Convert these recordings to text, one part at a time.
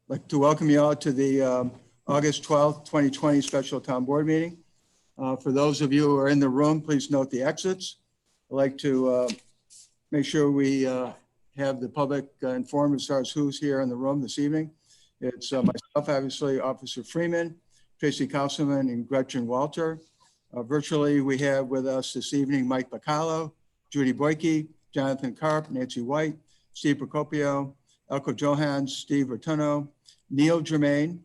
like to welcome you all to the August 12th, 2020 Special Town Board meeting. For those of you who are in the room, please note the exits. I'd like to make sure we have the public informed as far as who's here in the room this evening. It's myself, obviously, Officer Freeman, Tracy Councilman, and Gretchen Walter. Virtually, we have with us this evening Mike Bacallo, Judy Boyke, Jonathan Karp, Nancy White, Steve Procopio, Elko Johans, Steve Rotuno, Neil Germain,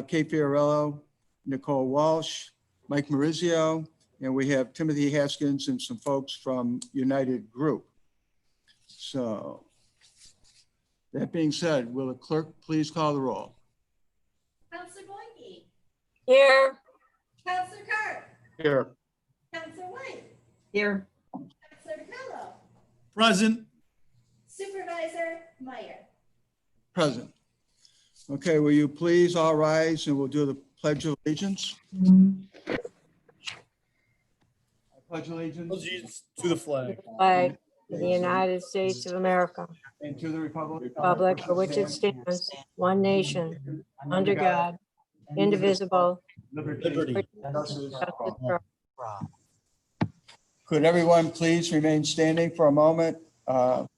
Kate Fiorello, Nicole Walsh, Mike Marizio, and we have Timothy Haskins and some folks from United Group. So that being said, will the clerk please call the roll? Councilor Boyke. Here. Councilor Carp. Here. Councilor White. Here. Councilor Bacallo. Present. Supervisor Meyer. Present. Okay, will you please all rise and we'll do the Pledge of Allegiance. I pledge allegiance To the flag. Flag of the United States of America, and to the republic for which it stands, one nation, under God, indivisible. Liberty. Justice for all. Justice for all. Could everyone please remain standing for a moment to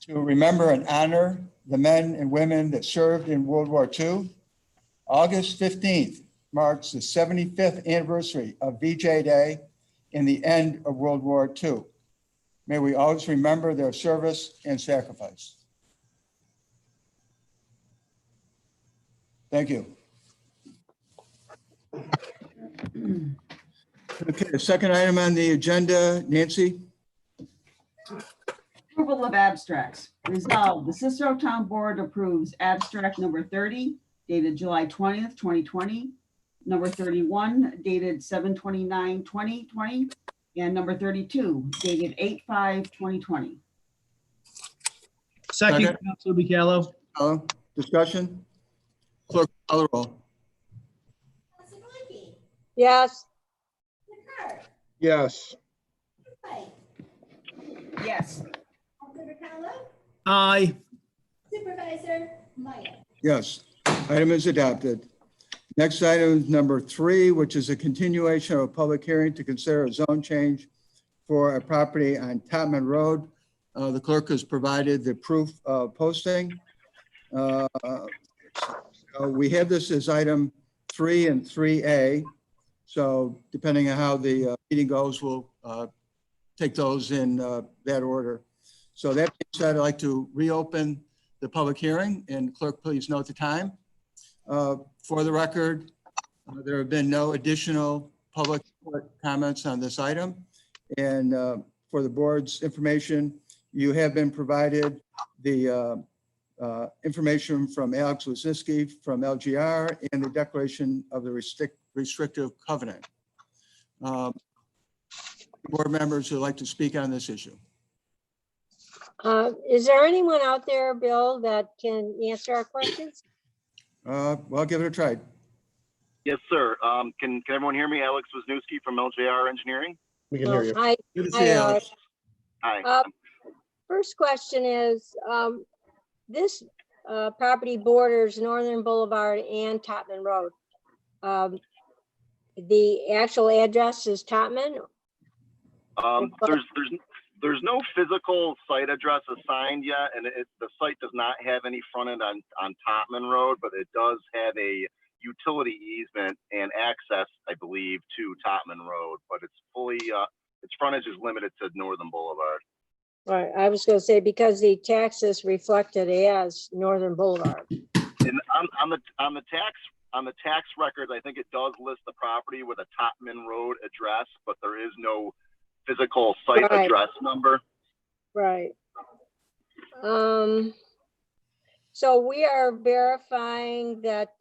remember and honor the men and women that served in World War II? August 15th marks the 75th anniversary of VJ Day and the end of World War II. May we always remember their service and sacrifice. Thank you. Okay, the second item on the agenda, Nancy. Approval of abstracts. Resolved, the Cicero Town Board approves abstract number 30 dated July 20th, 2020, number 31 dated 7/29/2020, and number 32 dated 8/5/2020. Second, Councilor Bacallo. Discussion? Clerk, call the roll. Councilor Boyke. Yes. Councilor Carp. Yes. White. Yes. Councilor Bacallo. Aye. Supervisor Meyer. Yes, item is adopted. Next item is number 3, which is a continuation of a public hearing to consider a zone change for a property on Topman Road. The clerk has provided the proof of posting. So we have this as item 3 and 3A. So depending on how the meeting goes, we'll take those in that order. So that being said, I'd like to reopen the public hearing, and clerk, please note the time. For the record, there have been no additional public comments on this item. And for the board's information, you have been provided the information from Alex Wisniewski from LGR and the declaration of the restrictive covenant. Board members who would like to speak on this issue. Is there anyone out there, Bill, that can answer our questions? Well, give it a try. Yes, sir. Can everyone hear me? Alex Wisniewski from LJR Engineering. We can hear you. Hi. Good to Hi, see you, Alex. Alex. Hi. First question is, this property borders Northern Boulevard and Topman Road. The actual address is Topman? There's no physical site address assigned yet, and the site does not have any frontage on Topman Road, but it does have a utility easement and access, I believe, to Topman Road. But it's fully its frontage is limited to Northern Boulevard. Right, I was going to say because the taxes reflected as Northern Boulevard. And on the tax records, I think it does list the property with a Topman Road address, but there is no physical site Right. address number. Right. So we are verifying that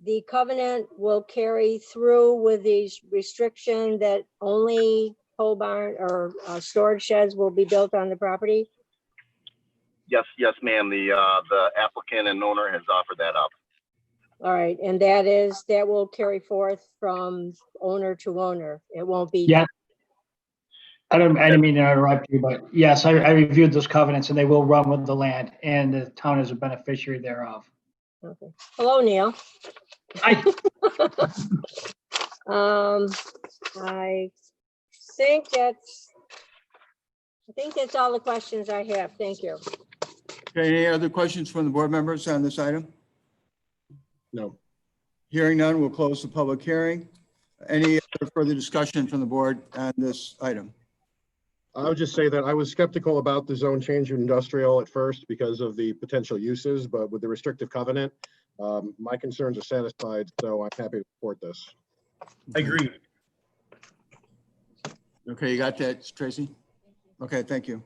the covenant will carry through with these restriction that only pole barn or storage sheds will be built on the property. Yes, ma'am. The applicant and owner has offered that up. All right, and that will carry forth from owner to owner. It won't be. Yeah. I didn't mean to interrupt you, but yes, I reviewed those covenants and they will run with the land and the town is a beneficiary thereof. Okay. Hello, Neil. Hi. I think that's all the questions I have. Thank you. Okay, any other questions from the board members on this item? No. Hearing none, we'll close the public hearing. Any other further discussion from the board on this item? I would just say that I was skeptical about the zone change in industrial at first because of the potential uses, but with the restrictive covenant, my concerns are satisfied, so I'm happy to support this. I agree. Okay, you got that, Tracy? Okay, thank you.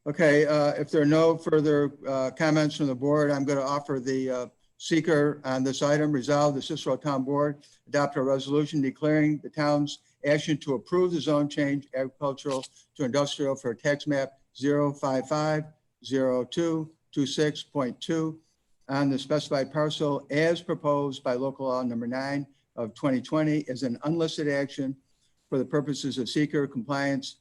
Okay, if there are no further comments from the board, I'm going to offer the seeker on this item. Resolve the Cicero Town Board adopt a resolution declaring the town's action to approve the zone change agricultural to industrial for tax map 0550226.2 on the specified parcel as proposed by local law number 9 of 2020 as an unlisted action for the purposes of seeker compliance.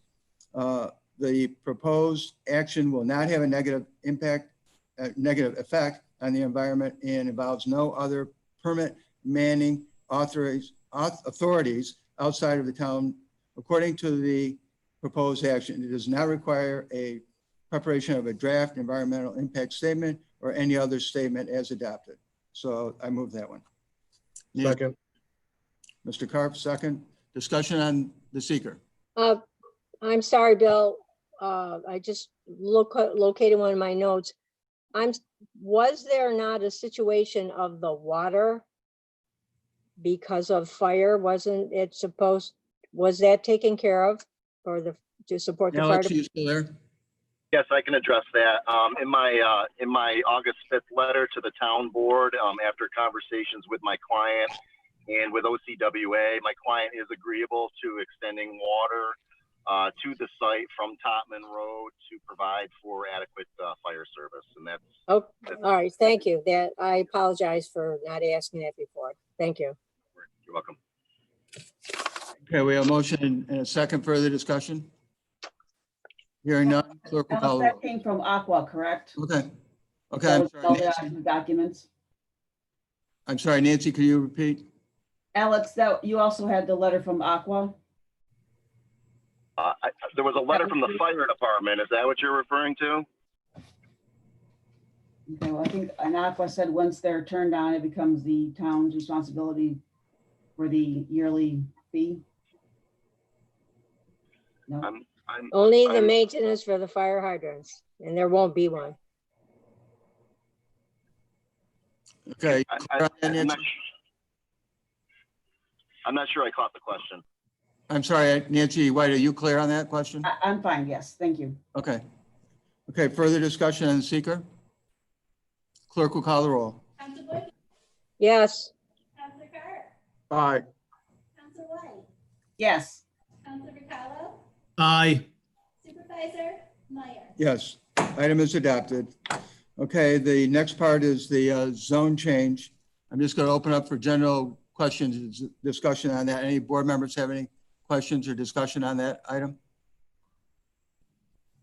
The proposed action will not have a negative effect on the environment and involves no other permit manning authorities outside of the town. According to the proposed action, it does not require a preparation of a draft environmental impact statement or any other statement as adopted. So I move that one. Second. Mr. Karp, second. Discussion on the seeker. I'm sorry, Bill. I just located one of my notes. Was there not a situation of the water because of fire? Wasn't it supposed, was that taken care of for to support the fire? Alex, are you still there? Yes, I can address that. In my August 5th letter to the town board, after conversations with my client and with OCWA, my client is agreeable to extending water to the site from Topman Road to provide for adequate fire service. And that's. Oh, all right. Thank you. That I apologize for not asking that before. Thank you. You're welcome. Okay, we have a motion and a second. Further discussion? Hearing none, clerk will call the That roll. came from Aqua, correct? Okay. Okay, That I'm was sorry, spelled out Nancy. in the documents. I'm sorry, Nancy, can you repeat? Alex, that you also had the letter from Aqua? There was a letter from the fire department. Is that what you're referring to? Okay, well, I think an Aqua said once they're turned on, it becomes the town's responsibility for the yearly fee. No, Only the I'm- maintenance for the fire hydrants, and there won't be one. Okay. I'm not sure I caught the question. I'm sorry, Nancy White, are you clear on that question? I'm fine, yes, thank you. Okay. Okay, further discussion on the seeker? Clerk will call the roll. Council Boyd, Yes. Council Carr, Aye. Council White, Yes, Council Ricallo, Aye. Supervisor Meyer. Yes, item is adopted. Okay, the next part is the zone change. I'm just going to open up for general questions and discussion on that. Any board members have any questions or discussion on that item?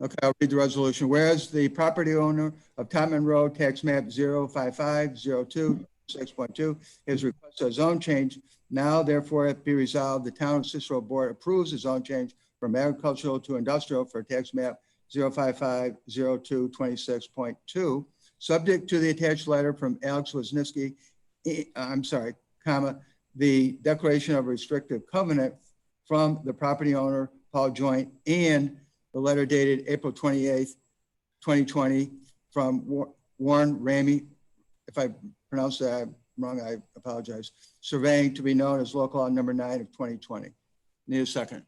Okay, I'll read the resolution. Whereas the property owner of Topman Road, tax map 0550226.2 has requested a zone change. Now therefore it be resolved, the town of Cicero board approves the zone change from agricultural to industrial for tax map 0550226.2, subject to the attached letter from Alex Wisniewski, the declaration of restrictive covenant from the property owner, Paul Joint, and the letter dated April 28th, 2020 from Warren Ramey. If I pronounced that wrong, I apologize. Surveying to be known as local law number 9 of 2020. Need a second.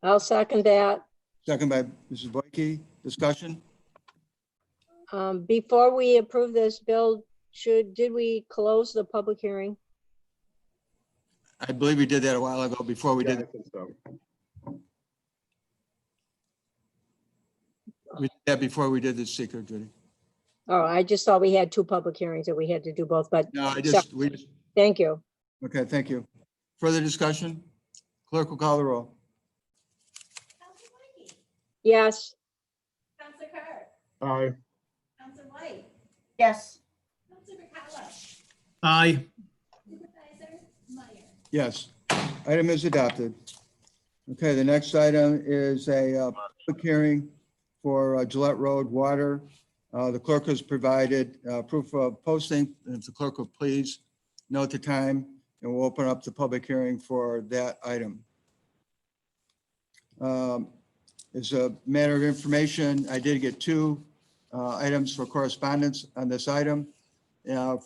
I'll second that. Second by Mrs. Boyke. Discussion? Before we approve this, Bill, did we close the public hearing? I believe we did that a while ago before we Yeah, did I think so. before we did the seeker, Judy. Oh, I just thought we had two public hearings that we had to do both, but No, thank you. okay, thank you. Further discussion? Clerk will call the roll. Yes, Counselor Carr, Aye. Counselor White, Yes. Counselor Ricallo, Aye. Supervisor Meyer. Yes, item is adopted. Okay, the next item is a public hearing for Gillette Road water. The clerk has provided proof of posting. If the clerk will please note the time, and we'll open up the public hearing for that item. As a matter of information, I did get two items for correspondence on this item.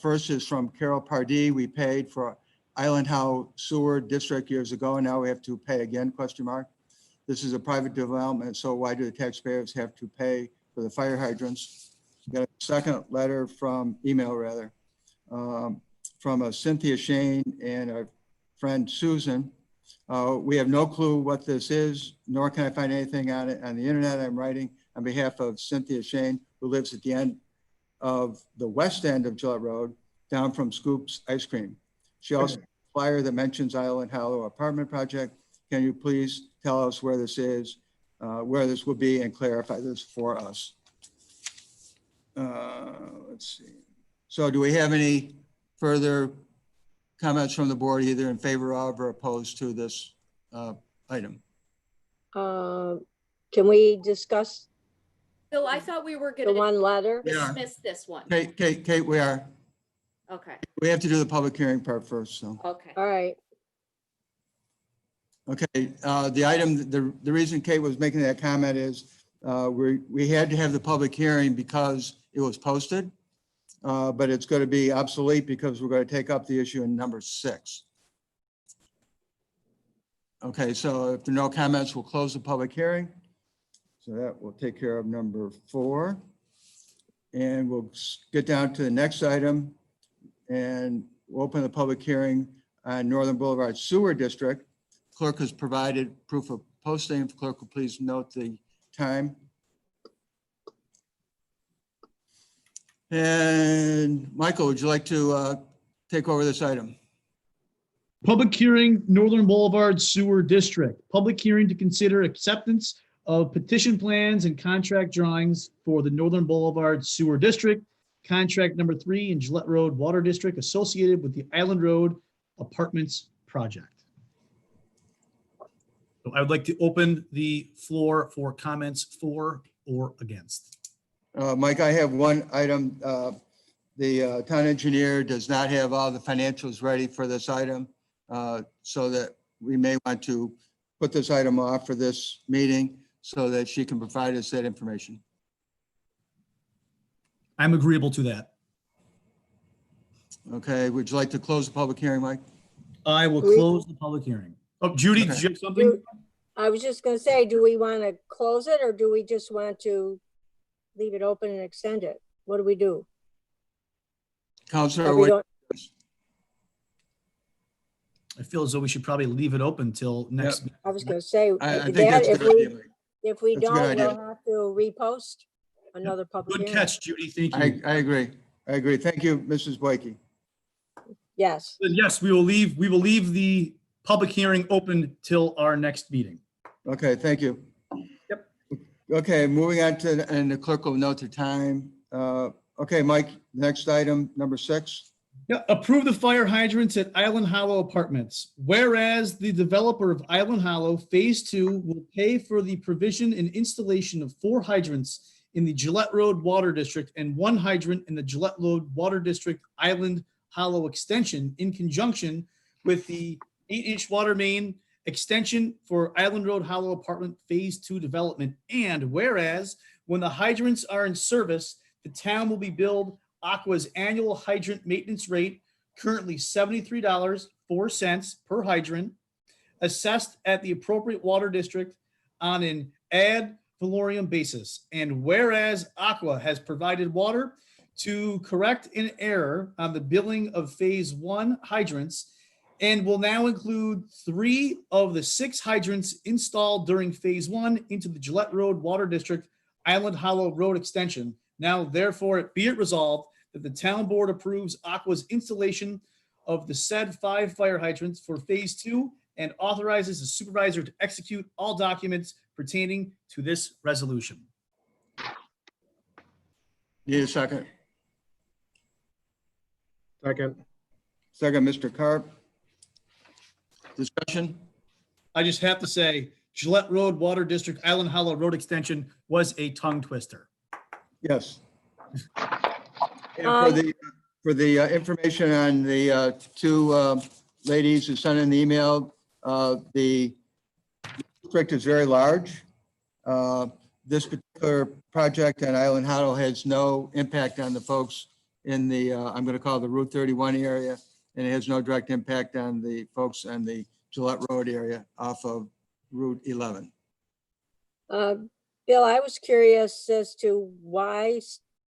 First is from Carol Pardee. We paid for Island Howe Sewer District years ago, and now we have to pay again, question mark. This is a private development, so why do the taxpayers have to pay for the fire hydrants? Got a second letter from, email rather, from Cynthia Shane and our friend Susan. We have no clue what this is, nor can I find anything on it on the internet. I'm writing on behalf of Cynthia Shane, who lives at the end of the west end of Gillette Road, down from Scoop's Ice Cream. She also has a flyer that mentions Island Hollow apartment project. Can you please tell us where this is, where this will be, and clarify this for us? Let's see. So do we have any further comments from the board, either in favor of or opposed to this item? can we discuss Bill, I thought we were the gonna one letter? Yeah. dismiss this one. Kate, we are. Okay, We have to do the public hearing part first, so. okay. All right, Okay, the item, the reason Kate was making that comment is we had to have the public hearing because it was posted, but it's going to be obsolete because we're going to take up the issue in number 6. Okay, so if there are no comments, we'll close the public hearing. So that will take care of number 4. And we'll get down to the next item and we'll open the public hearing on Northern Boulevard Sewer District. Clerk has provided proof of posting. If clerk will please note the time. And Michael, would you like to take over this item? Public hearing, Northern Boulevard Sewer District. Public hearing to consider acceptance of petition plans and contract drawings for the Northern Boulevard Sewer District, contract number 3 in Gillette Road Water District associated with the Island Road Apartments project. So I would like to open the floor for comments for or against. Mike, I have one item. The town engineer does not have all the financials ready for this item, so that we may want to put this item off for this meeting so that she can provide us that information. I'm agreeable to that. Okay, would you like to close the public hearing, Mike? I will We- close the public hearing. Oh, Judy, Okay. did you have something? I was just gonna say, do we want to close it or do we just want to leave it open and extend it? What do we do? Counselor, Or we don't- I feel as though we should probably leave it open till next. I was gonna say, I think that that's a if good idea, we, Mike. if we That's a good don't, idea. we'll have to repost another public Good hearing. catch, Judy. Thank I you. agree. I agree. Thank you, Mrs. Blakey. Yes, Then yes, we will leave the public hearing open till our next meeting. Okay, thank you. Yep. Okay, moving on to, and the clerk will note the time. Okay, Mike, next item, number 6. Yeah, approve the fire hydrants at Island Hollow Apartments. Whereas the developer of Island Hollow Phase 2 will pay for the provision and installation of 4 hydrants in the Gillette Road Water District and 1 hydrant in the Gillette Road Water District Island Hollow Extension in conjunction with the 8-inch water main extension for Island Road Hollow Apartment Phase 2 development. And whereas when the hydrants are in service, the town will be billed Aqua's annual hydrant maintenance rate, currently $73.04 per hydrant, assessed at the appropriate water district on an ad valorem basis. And whereas Aqua has provided water to correct an error on the billing of Phase 1 hydrants and will now include 3 of the 6 hydrants installed during Phase 1 into the Gillette Road Water District Island Hollow Road Extension. Now, therefore, be it resolved that the town board approves Aqua's installation of the said 5 fire hydrants for Phase 2 and authorizes the supervisor to execute all documents pertaining to this resolution. Need a second? Second. Second, Mr. Carp. Discussion? I just have to say, Gillette Road Water District Island Hollow Road Extension was a tongue twister. Yes. And for the information on the two ladies who sent in the email, the district is very large. This particular project on Island Hollow has no impact on the folks in the, I'm going to call it the Route 31 area, and it has no direct impact on the folks on the Gillette Road area off of Route 11. Bill, I was curious as to why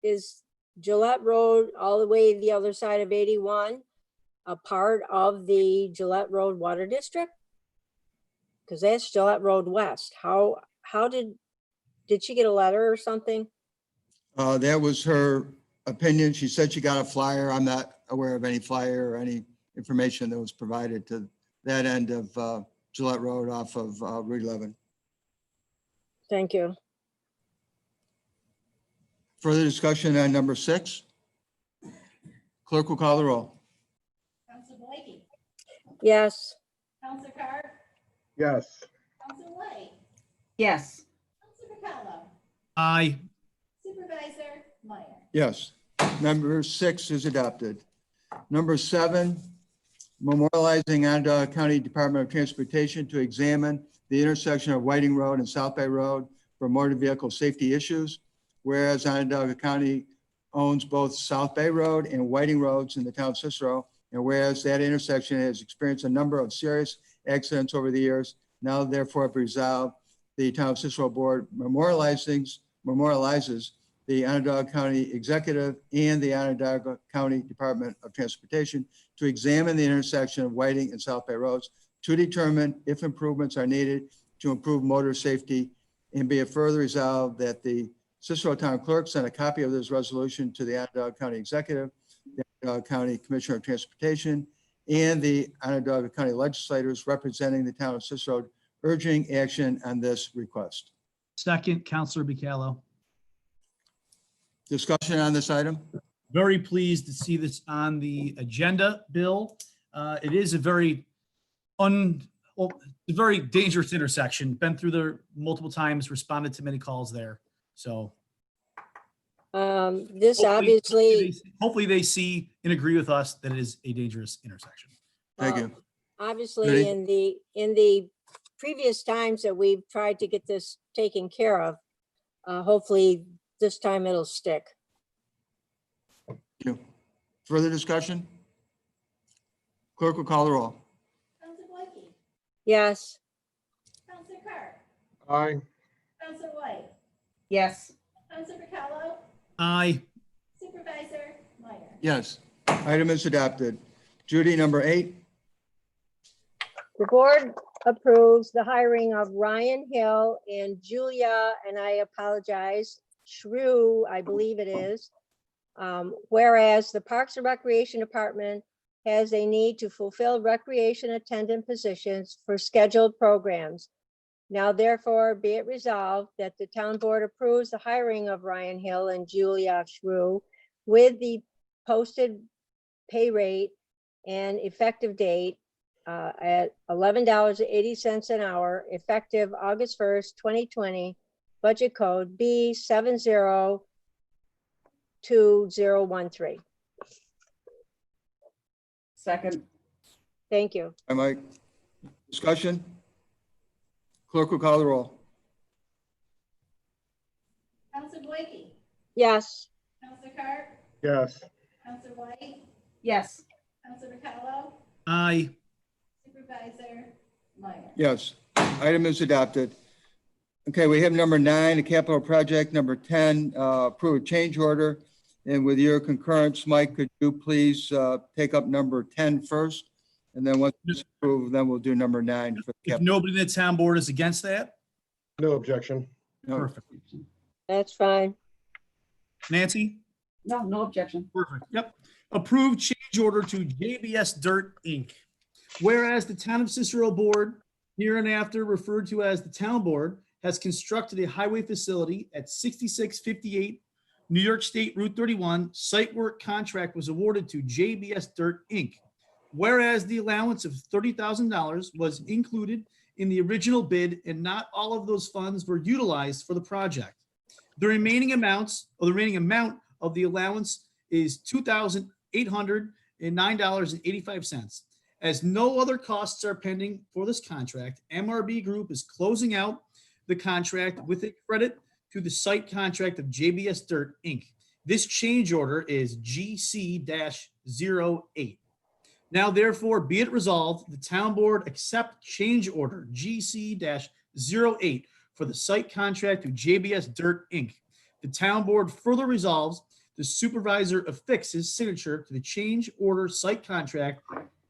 is Gillette Road all the way the other side of 81 a part of the Gillette Road Water District? Because that's Gillette Road West. How did she get a letter or something? That was her opinion. She said she got a flyer. I'm not aware of any flyer or any information that was provided to that end of Gillette Road off of Route 11. Thank you. Further discussion on number 6? Clerk will call the roll. Counselor Blakey. Yes. Counselor Carr. Yes. Counselor White. Yes. Counselor Capello. Aye. Supervisor Meyer. Yes. Number 6 is adopted. Number 7, memorializing Onondaga County Department of Transportation to examine the intersection of Whiting Road and South Bay Road for motor vehicle safety issues. Whereas Onondaga County owns both South Bay Road and Whiting Roads in the town of Cicero, and whereas that intersection has experienced a number of serious accidents over the years, now therefore be resolved, the town of Cicero board memorializes the Onondaga County Executive and the Onondaga County Department of Transportation to examine the intersection of Whiting and South Bay Roads to determine if improvements are needed to improve motor safety, and be it further resolved that the Cicero Town Clerk sent a copy of this resolution to the Onondaga County Executive, the Onondaga County Commissioner of Transportation, and the Onondaga County legislators representing the town of Cicero, urging action on this request. Second, Counselor Bicallo. Discussion on this item? Very pleased to see this on the agenda, Bill. It is a very dangerous intersection. Been through there multiple times, responded to many calls there. So This hopefully- obviously, hopefully they see and agree with us that it is a dangerous intersection. Thank you. obviously Ready? in the previous times that we've tried to get this taken care of, hopefully this time it'll stick. Thank you. Further discussion? Clerk will call the roll. Counselor Blakey. Yes. Counselor Carr. Aye. Counselor White. Yes. Counselor Capello. Aye. Supervisor Meyer. Yes, item is adopted. Judy, number 8. The board approves the hiring of Ryan Hill and Julia, and I apologize, Shrew, I believe it is. Whereas the Parks and Recreation Department has a need to fulfill recreation attendant positions for scheduled programs. Now therefore be it resolved that the town board approves the hiring of Ryan Hill and Julia Shrew with the posted pay rate and effective date at $11.80 an hour, effective August 1st, 2020, budget code B702013. Second. Thank you. Hi, Mike. Discussion? Clerk will call the roll. Counselor Blakey. Yes. Counselor Carr. Yes. Counselor White. Yes. Counselor Capello. Aye. Supervisor Meyer. Yes, item is adopted. Okay, we have number 9, a capital project. Number 10, approve a change order. And with your concurrence, Mike, could you please take up number 10 first? And then once it's approved, then we'll do number 9 for the If capital. nobody in the town board is against that, No objection. No. perfect. That's fine. Nancy? No, no objection. Perfect. Yep. Approved change order to JBS Dirt, Inc. Whereas the Town of Cicero Board, hereinafter referred to as the Town Board, has constructed a highway facility at 6658 New York State Route 31. Site work contract was awarded to JBS Dirt, Inc. Whereas the allowance of $30,000 was included in the original bid and not all of those funds were utilized for the project. The remaining amount of the allowance is $2,809.85. As no other costs are pending for this contract, MRB Group is closing out the contract with a credit to the site contract of JBS Dirt, Inc. This change order is GC-08. Now therefore be it resolved, the town board accept change order GC-08 for the site contract to JBS Dirt, Inc. The town board further resolves the supervisor affix his signature to the change order site contract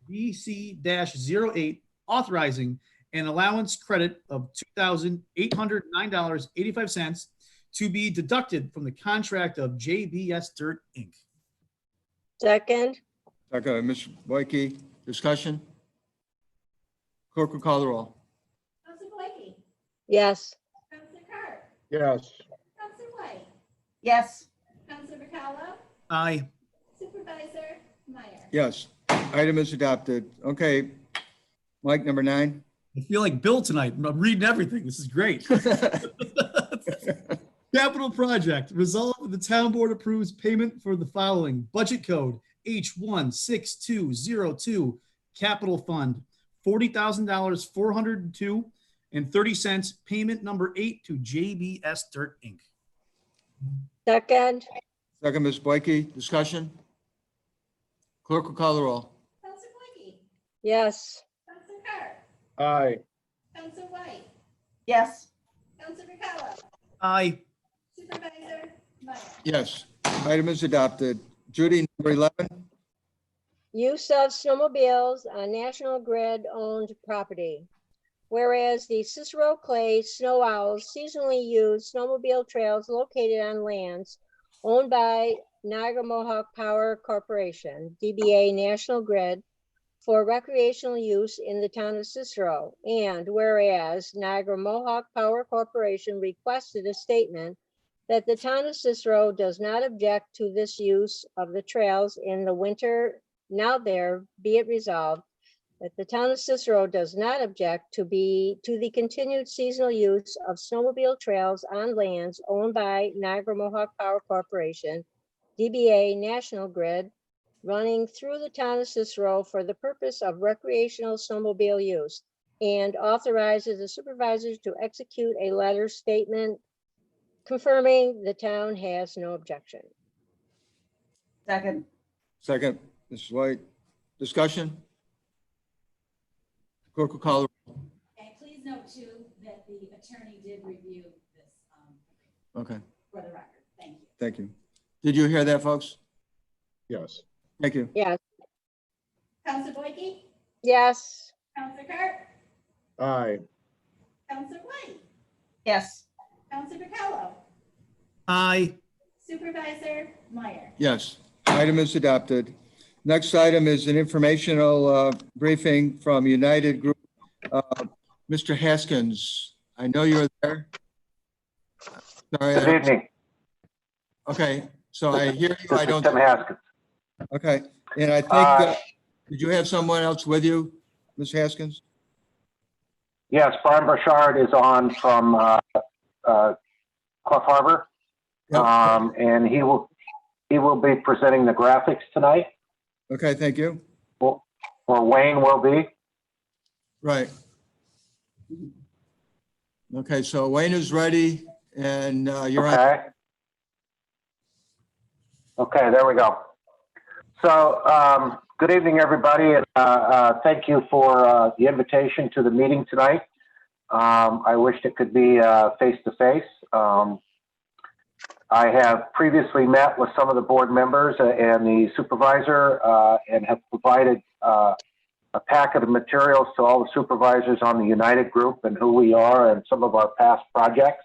BC-08, authorizing an allowance credit of $2,809.85 to be deducted from the contract of JBS Dirt, Inc. Second, Second, Ms. Boyke, discussion? Clerk will call the roll. Counselor Boyke, yes. Counselor Carr, Yes. Counselor White, Yes. Counselor Bacallo, Aye. Supervisor Meyer. Yes, item is adopted. Okay, Mike, number 9. I feel like Bill tonight. I'm reading everything. This is great. Capital project. Resolved, the town board approves payment for the following. Budget code H16202, capital fund, $40,000, 402.30. Payment number 8 to JBS Dirt, Inc. Second, Second, Ms. Boyke, discussion? Clerk will call the roll. Counselor Boyke, yes. Counselor Carr, Aye. Counselor White, Yes. Counselor Bacallo, Aye. Supervisor Meyer. Yes, item is adopted. Judy, number 11. Use of snowmobiles on National Grid owned property. Whereas the Cicero Clay Snow Owls seasonally use snowmobile trails located on lands owned by Niagara Mohawk Power Corporation, DBA National Grid, for recreational use in the town of Cicero. And whereas Niagara Mohawk Power Corporation requested a statement that the town of Cicero does not object to this use of the trails in the winter. Now there be it resolved that the town of Cicero does not object to the continued seasonal use of snowmobile trails on lands owned by Niagara Mohawk Power Corporation, DBA National Grid, running through the town of Cicero for the purpose of recreational snowmobile use, and authorizes the supervisors to execute a letter statement confirming the town has no objection. Second. Second, Mrs. White, discussion? Clerk will call the roll. And please note too that the attorney did review this Okay, for the record. Thank you. thank you. Did you hear that, folks? Yes. Thank you. Yes. Counselor Boyke, Yes. Counselor Carr, Aye. Counselor White, Yes. Counselor Bacallo, Aye. Supervisor Meyer. Yes, item is adopted. Next item is an informational briefing from United Group. Mr. Haskins, I know you're there. Sorry. Good evening. Okay, so I hear you. This I is don't. Tim Haskins. Okay, and I think, did you have someone else with you, Ms. Haskins? Yes, Brian Burchard is on from Clough Harbor, Yep. and he will be presenting the graphics tonight, Okay, thank you. or Wayne will be. Right. Okay, so Wayne is ready and you're on. Okay. Okay, there we go. So, good evening, everybody. Thank you for the invitation to the meeting tonight. I wished it could be face-to-face. I have previously met with some of the board members and the supervisor and have provided a packet of materials to all the supervisors on the United Group and who we are and some of our past projects.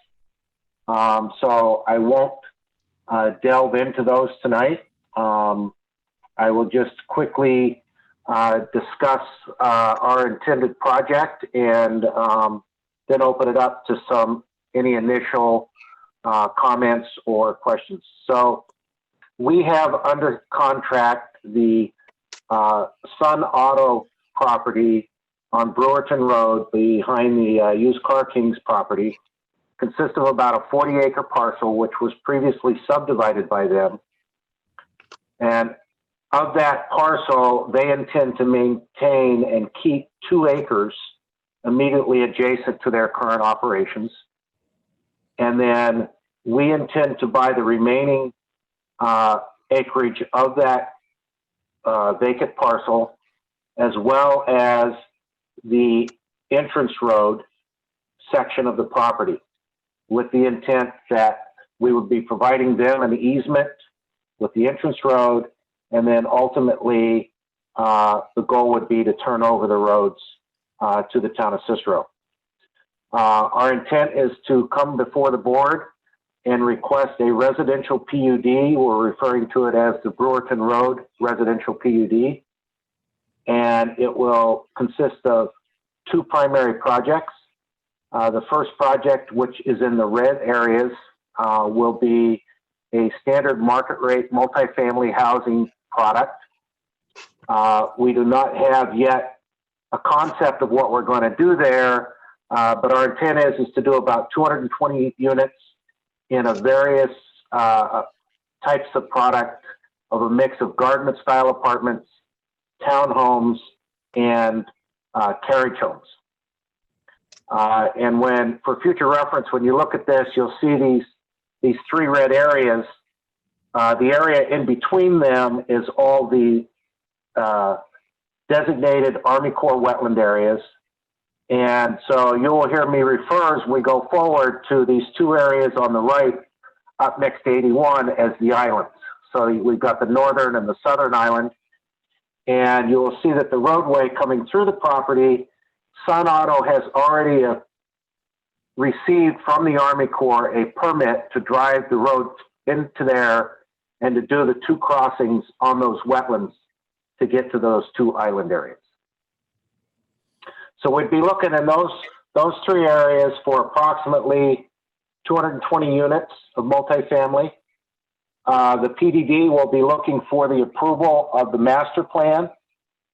So I won't delve into those tonight. I will just quickly discuss our intended project and then open it up to some any initial comments or questions. So we have under contract the Sun Auto property on Brewerton Road behind the Used Car King's property. Consists of about a 40-acre parcel, which was previously subdivided by them. And of that parcel, they intend to maintain and keep 2 acres immediately adjacent to their current operations. And then we intend to buy the remaining acreage of that vacant parcel, as well as the entrance road section of the property, with the intent that we would be providing them an easement with the entrance road, and then ultimately the goal would be to turn over the roads to the town of Cicero. Our intent is to come before the board and request a residential PUD. We're referring to it as the Brewerton Road Residential PUD. And it will consist of 2 primary projects. The first project, which is in the red areas, will be a standard market rate multifamily housing product. We do not have yet a concept of what we're going to do there, but our intent is to do about 220 units in a various types of product of a mix of garden style apartments, townhomes, and carriage homes. And for future reference, when you look at this, you'll see these 3 red areas. The area in between them is all the designated Army Corps wetland areas. And so you will hear me refer as we go forward to these 2 areas on the right up next to 81 as the islands. So we've got the northern and the southern island. And you will see that the roadway coming through the property, Sun Auto has already received from the Army Corps a permit to drive the road into there and to do the 2 crossings on those wetlands to get to those 2 island areas. So we'd be looking in those 3 areas for approximately 220 units of multifamily. The PDD will be looking for the approval of the master plan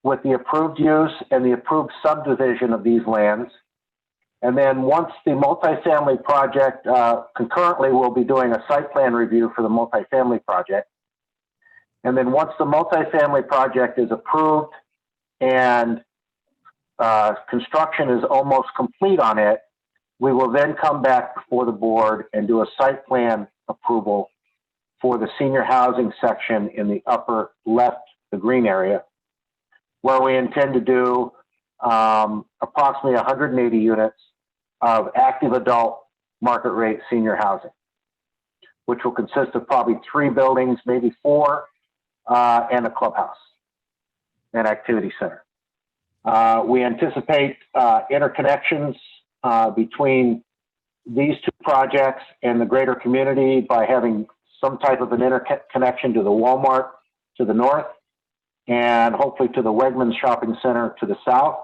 with the approved use and the approved subdivision of these lands. And then once the multifamily project, concurrently we'll be doing a site plan review for the multifamily project. And then once the multifamily project is approved and construction is almost complete on it, we will then come back before the board and do a site plan approval for the senior housing section in the upper left, the green area, where we intend to do approximately 180 units of active adult market rate senior housing, which will consist of probably 3 buildings, maybe 4, and a clubhouse and activity center. We anticipate interconnections between these 2 projects and the greater community by having some type of an interconnection to the Walmart to the north, and hopefully to the Wegmans shopping center to the south,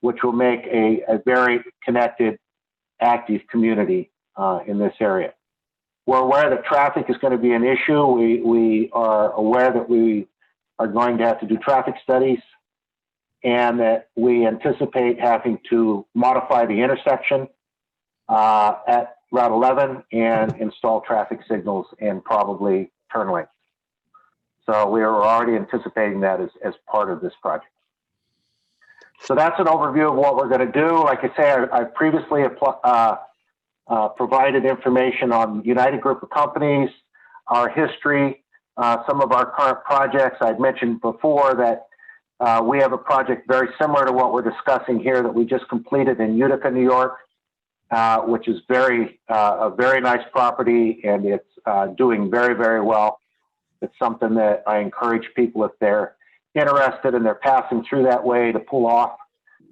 which will make a very connected, active community in this area. We're aware that traffic is going to be an issue. We are aware that we are going to have to do traffic studies, and that we anticipate having to modify the intersection at Route 11 and install traffic signals and probably turn lanes. So we are already anticipating that as part of this project. So that's an overview of what we're going to do. Like I say, I previously provided information on United Group of Companies, our history, some of our current projects. I'd mentioned before that we have a project very similar to what we're discussing here that we just completed in Utica, New York, which is a very nice property, and it's doing very, very well. It's something that I encourage people, if they're interested and they're passing through that way, to pull off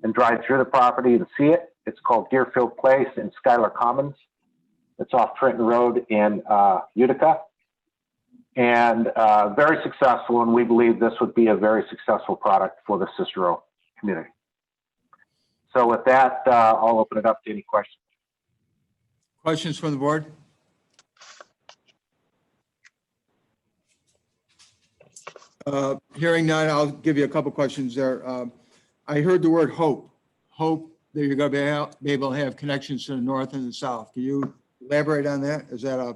and drive through the property and see it. It's called Deerfield Place in Schuyler Commons. It's off Trenton Road in Utica, and very successful. And we believe this would be a very successful product for the Cicero community. So with that, I'll open it up to any questions. Questions from the board? Hearing none, I'll give you a couple questions there. I heard the word hope that you're going to be able to have connections to the north and the south. Can you elaborate on that? Is that a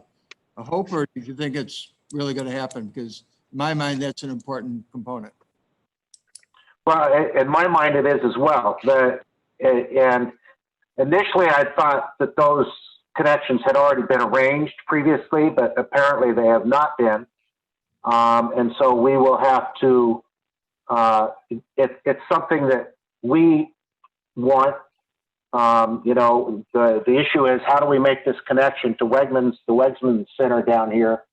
hope, or do you think it's really going to happen? Because in my mind, that's an important component. Well, in my mind, it is as well. And initially, I thought that those connections had already been arranged previously, but apparently they have not been. And so we will have to, it's something that we want. You know, the issue is, how do we make this connection to Wegmans, the Wegmans Center down here,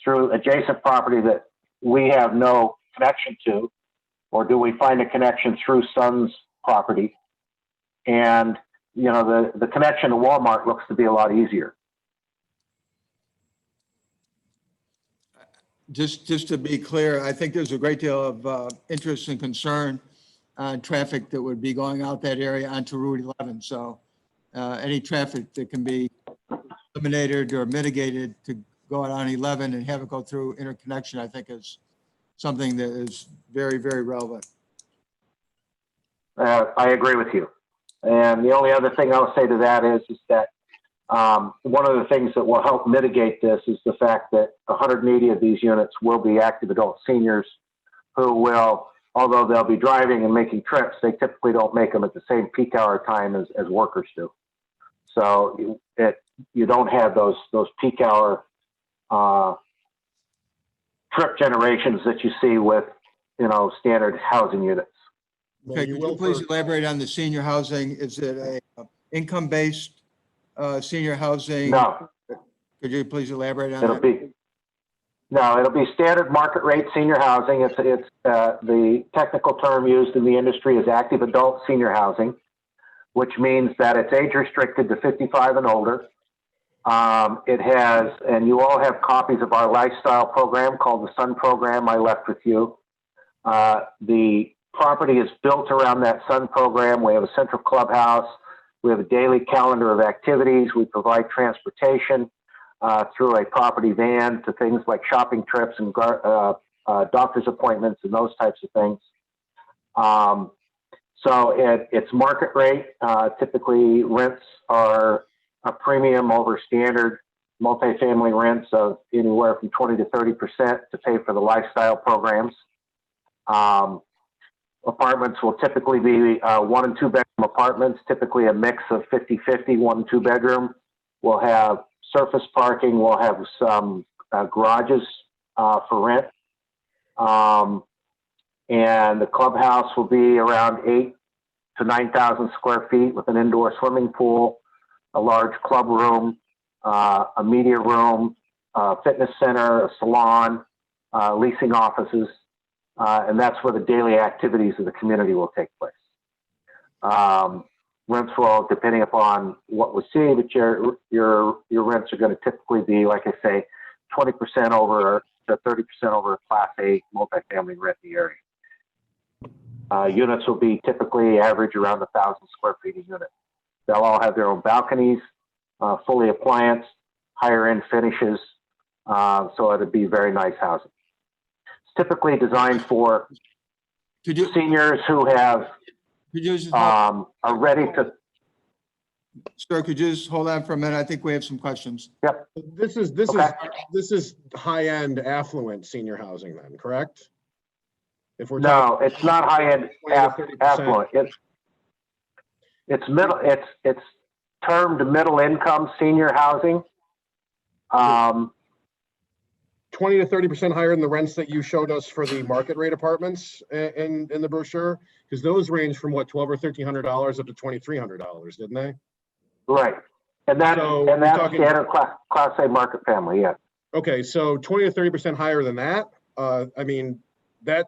through adjacent property that we have no connection to? Or do we find a connection through Sun's property? And, you know, the connection to Walmart looks to be a lot easier. Just to be clear, I think there's a great deal of interest and concern on traffic that would be going out that area onto Route 11. So any traffic that can be eliminated or mitigated to go out on 11 and have it go through interconnection, I think is something that is very, very relevant. I agree with you. And the only other thing I'll say to that is that one of the things that will help mitigate this is the fact that 180 of these units will be active adult seniors who will, although they'll be driving and making trips, they typically don't make them at the same peak hour time as workers do. So you don't have those peak hour trip generations that you see with, you know, standard housing units. Okay, could you please elaborate on the senior housing? Is it a income-based senior housing? No. Could you please elaborate on It'll that? be standard market rate senior housing. It's the technical term used in the industry is active adult senior housing, which means that it's age restricted to 55 and older. It has, and you all have copies of our lifestyle program called the Sun Program I left with you. The property is built around that Sun Program. We have a central clubhouse. We have a daily calendar of activities. We provide transportation through a property van to things like shopping trips and doctor's appointments and those types of things. So it's market rate. Typically, rents are a premium over standard multifamily rents of anywhere from 20 to 30% to pay for the lifestyle programs. Apartments will typically be 1 and 2 bedroom apartments, typically a mix of 50-50, 1 and 2 bedroom. We'll have surface parking. We'll have some garages for rent. And the clubhouse will be around 8,000 to 9,000 square feet with an indoor swimming pool, a large club room, a media room, a fitness center, a salon, leasing offices. And that's where the daily activities of the community will take place. Rents will, depending upon what we see, but your rents are going to typically be, like I say, 20% over to 30% over a Class A multifamily rent in the area. Units will be typically average around 1,000 square feet a unit. They'll all have their own balconies, fully applianced, higher end finishes. So it'd be very nice housing. Typically designed for seniors who have are ready to. Sir, could you just hold on for a minute? I think we have some questions. Yep. This is high end affluent senior housing then, correct? If we're no, it's not high end affluent. It's middle. It's termed middle income senior housing. 20 to 30% higher than the rents that you showed us for the market rate apartments in the brochure, because those range from what, $1,200 or $1,300 up to $2,300, didn't they? Right, and that's standard class A market family, yeah. Okay, so 20 to 30% higher than that. I mean, that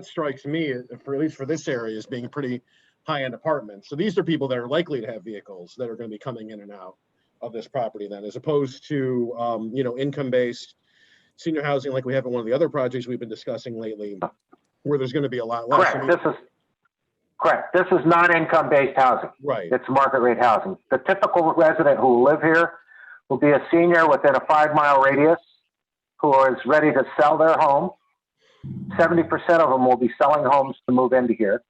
strikes me, for at least for this area, as being a pretty high-end apartment. So these are people that are likely to have vehicles that are going to be coming in and out of this property then, as opposed to income-based senior housing like we have in one of the other projects we've been discussing lately, where there's going to be a lot less. Correct. Correct. This is not income-based housing. Right. It's market rate housing. The typical resident who will live here will be a senior within a 5-mile radius who is ready to sell their home. 70% of them will be selling homes to move into here.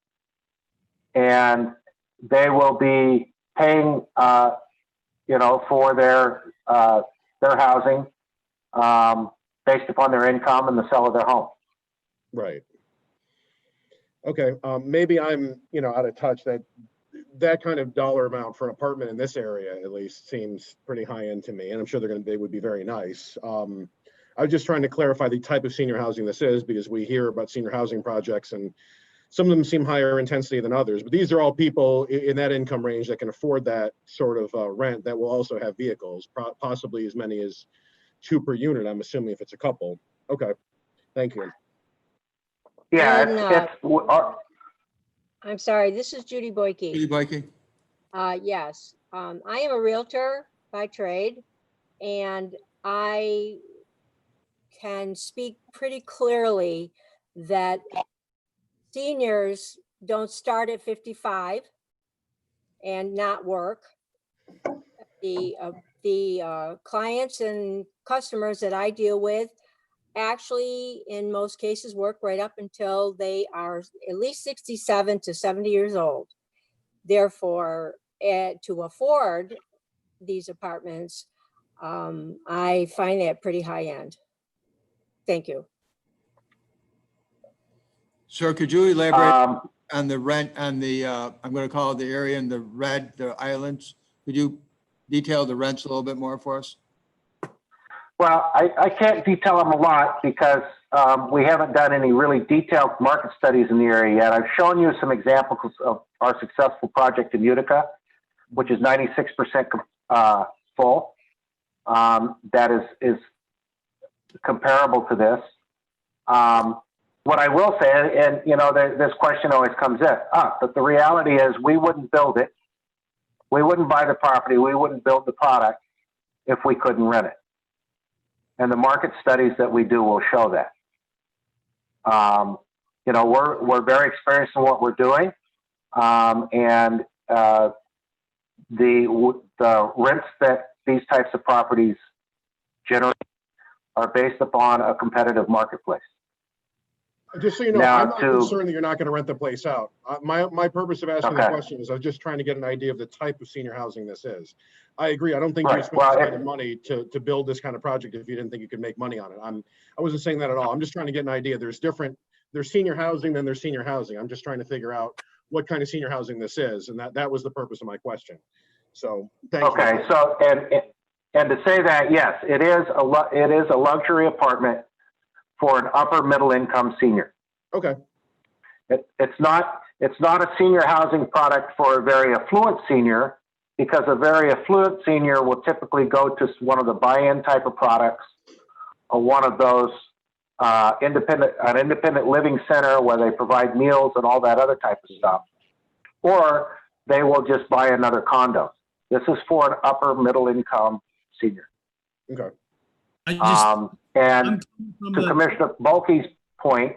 And they will be paying, for their housing based upon their income and the sale of their home. Right. Okay. Maybe I'm, out of touch. That kind of dollar amount for an apartment in this area, at least, seems pretty high end to me. And I'm sure they would be very nice. I was just trying to clarify the type of senior housing this is, because we hear about senior housing projects and some of them seem higher intensity than others, but these are all people in that income range that can afford that sort of rent that will also have vehicles, possibly as many as 2 per unit, I'm assuming, if it's a couple. Okay, thank you. Yeah, And, I'm sorry, this is Judy Boyke. Judy Boyke? Yes, I am a realtor by trade, and I can speak pretty clearly that seniors don't start at 55 and not work. The clients and customers that I deal with actually, in most cases, work right up until they are at least 67 to 70 years old. Therefore, to afford these apartments, I find that pretty high end. Thank you. Sir, could you elaborate on the rent on the, I'm going to call it the area in the red, the islands? Could you detail the rents a little bit more for us? Well, I can't detail them a lot because we haven't done any really detailed market studies in the area yet. I've shown you some examples of our successful project in Utica, which is 96% full. That is comparable to this. What I will say, and this question always comes up, but the reality is we wouldn't build it. We wouldn't buy the property. We wouldn't build the product if we couldn't rent it. And the market studies that we do will show that. We're very experienced in what we're doing, and the rents that these types of properties generate are based upon a competitive marketplace. Just so you know, Now, I'm not concerned that you're not going to rent the place out. My purpose of asking the Okay. question is I was just trying to get an idea of the type of senior housing this is. I agree. I don't think Right. you spend Well, this kind of money to build this kind of project if you didn't think you could make money on it. I wasn't saying that at all. I'm just trying to get an idea. There's senior housing, then there's senior housing. I'm just trying to figure out what kind of senior housing this is, and that was the purpose of my question. So thank you. Okay, so and to say that, yes, it is a luxury apartment for an upper middle income senior. Okay. It's not a senior housing product for a very affluent senior, because a very affluent senior will typically go to one of the buy-in type of products or one of those an independent living center where they provide meals and all that other type of stuff, or they will just buy another condo. This is for an upper middle income senior. Okay. And to Commissioner Bulkey's point,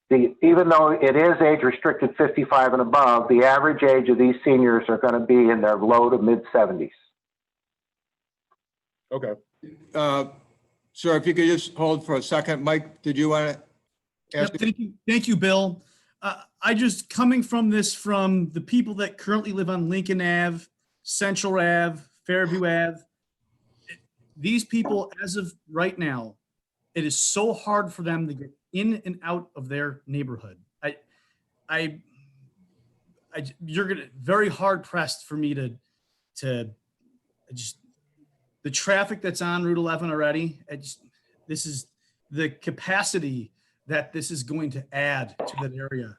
even though it is age restricted 55 and above, the average age of these seniors are going to be in their low to mid 70s. Okay. Sir, if you could just hold for a second. Mike, did you want to ask? Yep, thank you, Bill. I just coming from the people that currently live on Lincoln Ave, Central Ave, Fairview Ave. These people, as of right now, it is so hard for them to get in and out of their neighborhood. You're gonna very hard pressed for me to just the traffic that's on Route 11 already. This is the capacity that this is going to add to that area.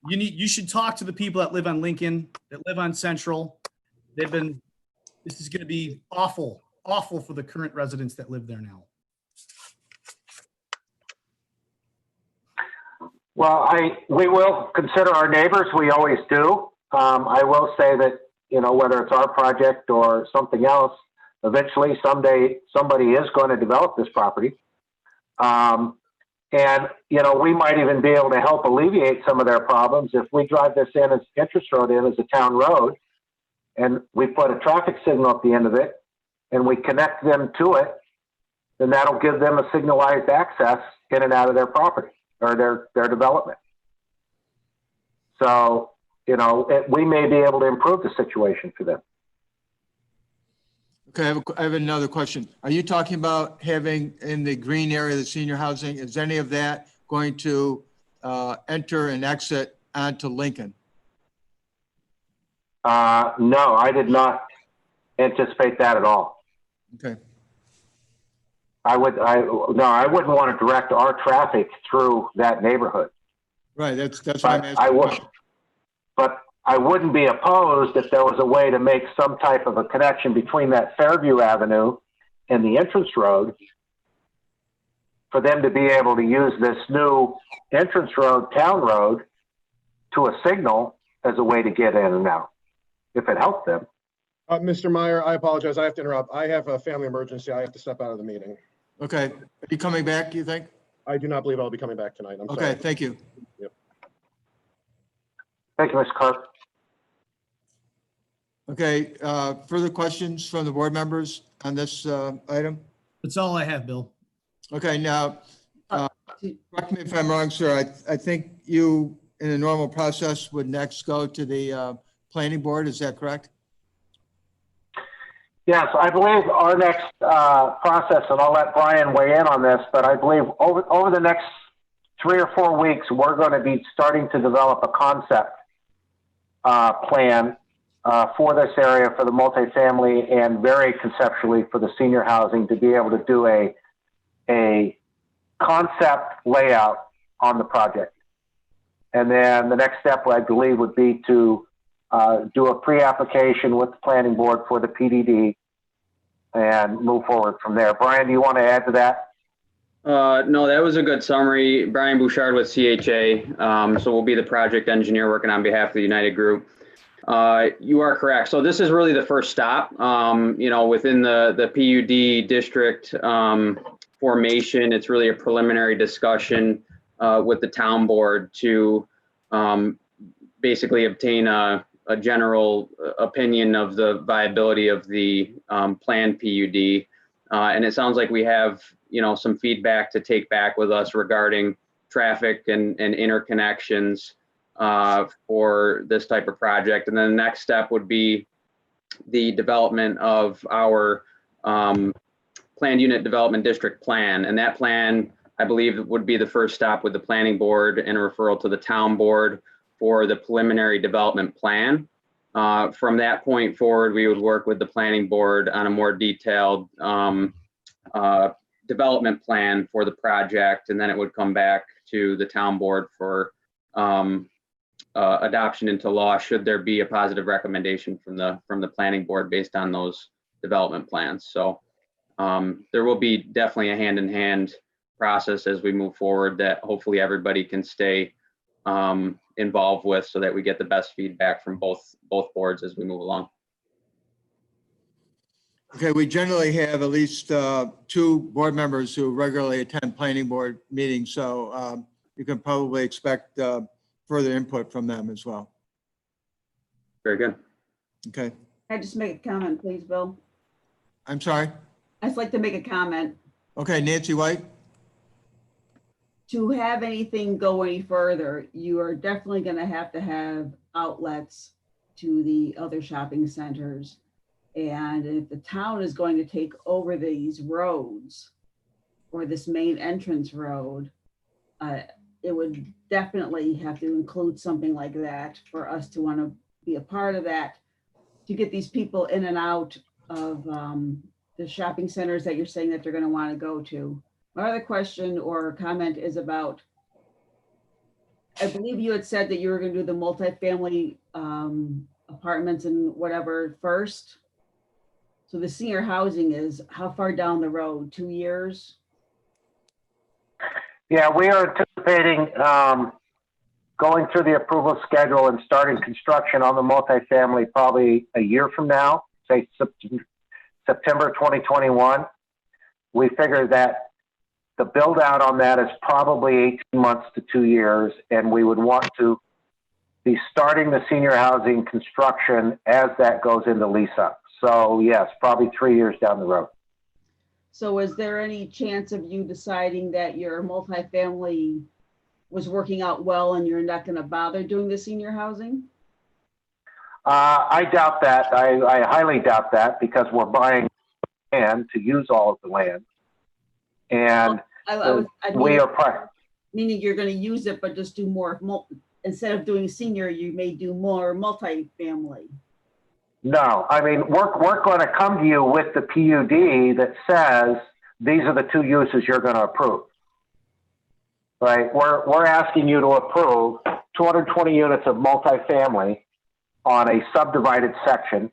You should talk to the people that live on Lincoln, that live on Central. This is going to be awful for the current residents that live there now. Well, we will consider our neighbors. We always do. I will say that, whether it's our project or something else, eventually someday somebody is going to develop this property. And, you know, we might even be able to help alleviate some of their problems if we drive this in as entrance road in as a town road, and we put a traffic signal at the end of it, and we connect them to it, then that'll give them a signalized access in and out of their property or their development. So, you know, we may be able to improve the situation for them. Okay, I have another question. Are you talking about having in the green area, the senior housing, is any of that going to enter and exit onto Lincoln? No, I did not anticipate that at all. Okay, I wouldn't want to direct our traffic through that neighborhood. right, that's what I'm But asking. I wouldn't be opposed if there was a way to make some type of a connection between that Fairview Avenue and the entrance road for them to be able to use this new entrance road, town road, to a signal as a way to get in and out, if it helped them. Mr. Meyer, I apologize. I have to interrupt. I have a family emergency. I have to step out of the meeting. Okay, are you coming back, you think? I do not believe I'll be coming back tonight. I'm Okay, sorry. thank you. Thank you, Mr. Clark. Okay, further questions from the board members on this item? That's all I have, Bill. Okay, now, correct me if I'm wrong, sir. I think you, in a normal process, would next go to the planning board. Is that correct? Yes, I believe our next process, and I'll let Brian weigh in on this, but I believe over the next 3 or 4 weeks, we're going to be starting to develop a concept plan for this area, for the multifamily, and very conceptually for the senior housing, to be able to do a concept layout on the project. And then the next step, I believe, would be to do a pre-application with the planning board for the PDD and move forward from there. Brian, do you want to add to that? No, that was a good summary. Brian Bouchard with CHA. So we'll be the project engineer working on behalf of the United Group. You are correct. So this is really the first stop, you know, within the PUD district formation. It's really a preliminary discussion with the town board to basically obtain a general opinion of the viability of the planned PUD. And it sounds like we have, you know, some feedback to take back with us regarding traffic and interconnections for this type of project. And then the next step would be the development of our planned unit development district plan. And that plan, I believe, would be the first stop with the planning board and a referral to the town board for the preliminary development plan. From that point forward, we would work with the planning board on a more detailed development plan for the project, and then it would come back to the town board for adoption into law, should there be a positive recommendation from the planning board based on those development plans. So there will be definitely a hand-in-hand process as we move forward that hopefully everybody can stay involved with, so that we get the best feedback from both boards as we move along. Okay, we generally have at least 2 board members who regularly attend planning board meetings, so you can probably expect further input from them as well. Very good. Okay, Can I just make a comment, please, Bill? I'm sorry. I'd like to make a comment. Okay, Nancy White? To have anything go any further, you are definitely going to have outlets to the other shopping centers. And if the town is going to take over these roads or this main entrance road, it would definitely have to include something like that for us to want to be a part of that, to get these people in and out of the shopping centers that you're saying that they're going to want to go to. My other question or comment is about, I believe you had said that you were going to do the multifamily apartments and whatever first. So the senior housing is how far down the road? 2 years? Yeah, we are anticipating going through the approval schedule and starting construction on the multifamily probably a year from now, say September 2021. We figure that The build out on that is probably 18 months to 2 years, and we would want to be starting the senior housing construction as that goes into lease up. So yes, probably 3 years down the road. So is there any chance of you deciding that your multifamily was working out well and you're not going to bother doing the senior housing? I doubt that. I highly doubt that, because we're buying land to use all of the land. And I we mean, are, meaning you're going to use it, but just do more, instead of doing senior, you may do more multifamily. no, I mean, we're going to come to you with the PUD that says these are the two uses you're going to approve. Right? We're asking you to approve 220 units of multifamily on a subdivided section,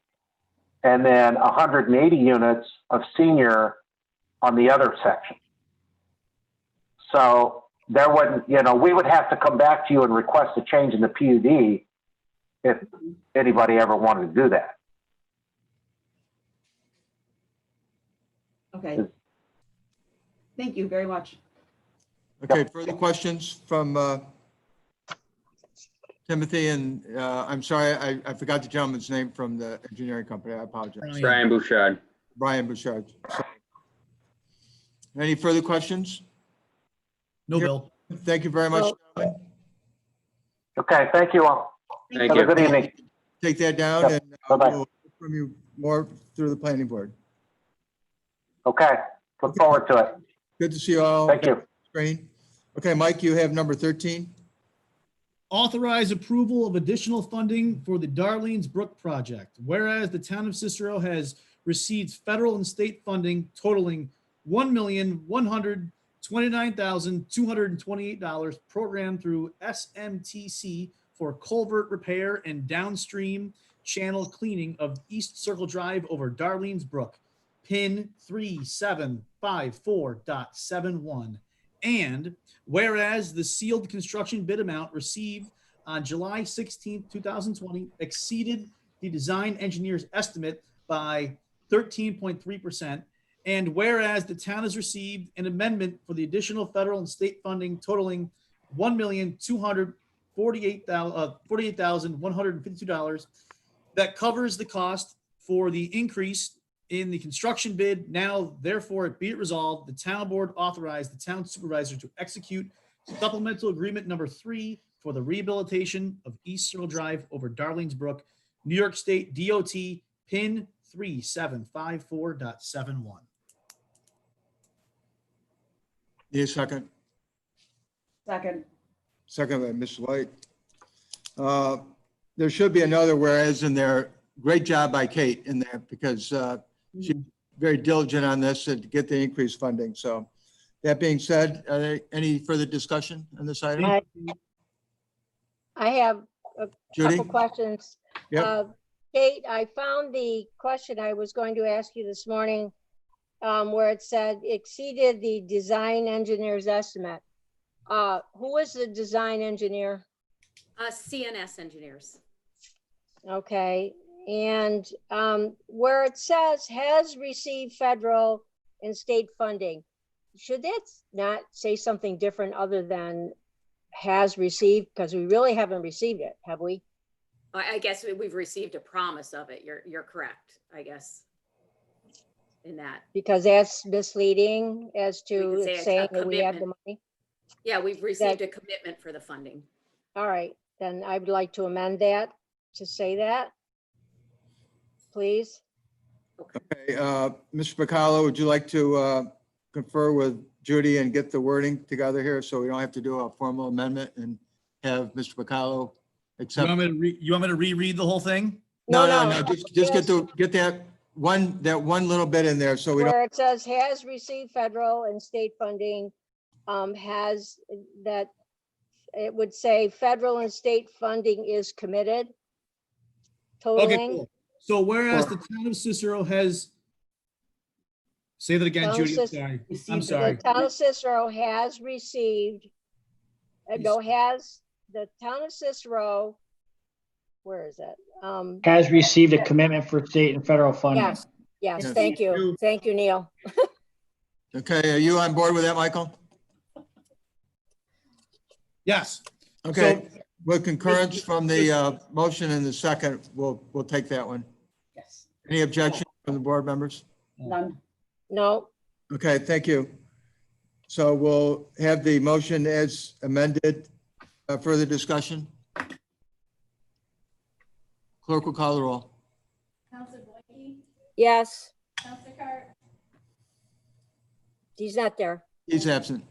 and then 180 units of senior on the other section. So there wouldn't, we would have to come back to you and request a change in the PUD if anybody ever wanted to do that. Okay. Thank you very much. Okay, further questions from Timothy? And I'm sorry, I forgot the gentleman's name from the engineering company. I apologize. Brian Bouchard. Brian Bouchard. Any further questions? No, Bill. Thank you very much, gentlemen. Okay, thank you all. Thank Have you. a good evening. Take that down, Yep. and Bye-bye. we'll hear from you more through the planning board. Okay, look forward to it. Good to see you all. Thank you. Screen. Okay, Mike, you have number 13. Authorize approval of additional funding for the Darlene's Brook project. Whereas the town of Cicero has received federal and state funding totaling $1,129,228 programmed through SMTC for culvert repair and downstream channel cleaning of East Circle Drive over Darlene's Brook, pin 3754.71. And whereas the sealed construction bid amount received on July 16, 2020 exceeded the design engineer's estimate by 13.3%. And whereas the town has received an amendment for the additional federal and state funding totaling $1,248,152 that covers the cost for the increase in the construction bid. Now, therefore, be it resolved, the town board authorized the town supervisor to execute supplemental agreement number 3 for the rehabilitation of East Circle Drive over Darlene's Brook, New York State DOT pin 3754.71. Need a second? Second. Second by Ms. White. There should be another whereas in there. Great job by Kate in there, because she's very diligent on this to get the increased funding. So that being said, are there any further discussion on this item? I have a Judy? couple questions. Yep. Kate, I found the question I was going to ask you this morning, where it said exceeded the design engineer's estimate. Who was the design engineer? CNS engineers. Okay, and where it says has received federal and state funding, should that not say something different other than has received? Because we really haven't received it, have we? I guess we've received a promise of it. You're correct, I guess, in that. Because that's misleading as We to could say saying a that we have the commitment. money. Yeah, we've received a commitment for the funding. All right, then I would like to amend that to say that, please. Okay, Mr. Bacallo, would you like to confer with Judy and get the wording together here so we don't have to do a formal amendment and have Mr. Bacallo You accept? want me to reread the whole thing? No, just get that one little bit in there so we don't. Where it says has received federal and state funding, has that, it would say federal and state funding is committed. Okay, Totaling. cool. So whereas the town of Cicero has, say that again, Town of Judy, I'm Cic- sorry. Received I'm the- sorry. The town of Cicero has received, the town of Cicero, where is it? Has received a commitment for state and federal funding. Yes, Yes. thank you. Thank you, Neil. Okay, are you on board with that, Michael? Yes. Okay, with concurrence from the motion and the second, we'll take that one. Yes. Any objection from the board members? None. No, Okay, thank you. So we'll have the motion as amended. Further discussion? Clerk will call the roll. Counselor Boyke, yes, Counselor Carr, he's not there. He's absent.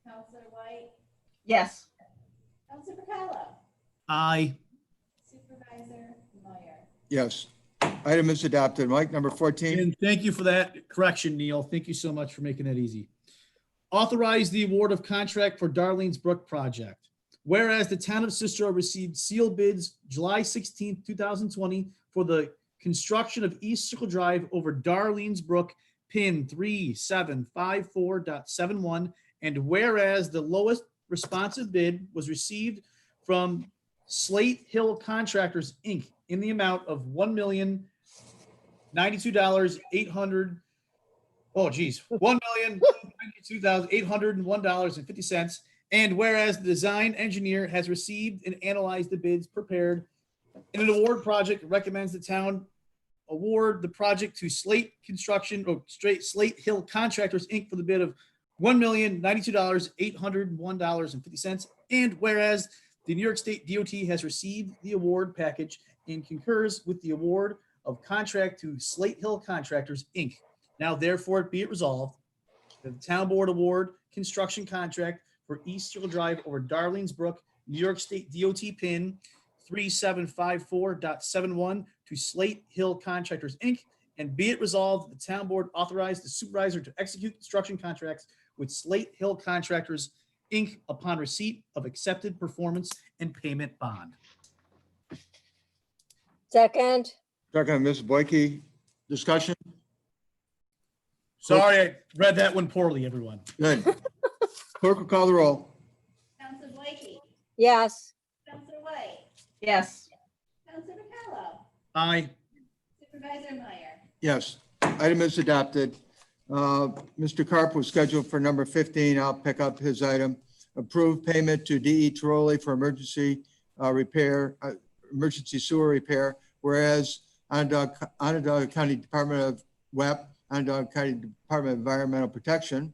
Counselor White, Yes. Counselor Pacallo, Aye. Supervisor Meyer. Yes. Item is adopted. Mike, number 14. And thank you for that correction, Neil. Thank you so much for making that easy. Authorize the award of contract for Darlene's Brook project. Whereas the town of Cicero received sealed bids July 16th, 2020 for the construction of East Circle Drive over Darlene's Brook, pin 3754.71. And whereas the lowest responsive bid was received from Slate Hill Contractors, Inc. in the amount of $1,092,800. Oh, geez, $1,092,801.50. And whereas the design engineer has received and analyzed the bids prepared in an award project, recommends the town award the project to Slate Construction or Slate Hill Contractors, Inc. for the bid of $1,092,801.50. And whereas the New York State DOT has received the award package and concurs with the award of contract to Slate Hill Contractors, Inc. Now therefore be it resolved that the town board award construction contract for East Circle Drive over Darlene's Brook, New York State DOT pin 3754.71 to Slate Hill Contractors, Inc. And be it resolved that the town board authorize the supervisor to execute construction contracts with Slate Hill Contractors, Inc. upon receipt of accepted performance and payment bond. Second, Second, Ms. Boyke. Discussion? Sorry, I read that one poorly, everyone. Good. Clerk will call the roll. Counselor Boyke, yes, Counselor White, Yes. Counselor Pacallo, Aye. Supervisor Meyer. Yes. Item is adopted. Mr. Carp was scheduled for number 15. I'll pick up his item. Approved payment to DE Trolley for emergency repair, emergency sewer repair, whereas Onondaga County Department of WEP, Onondaga County Department of Environmental Protection,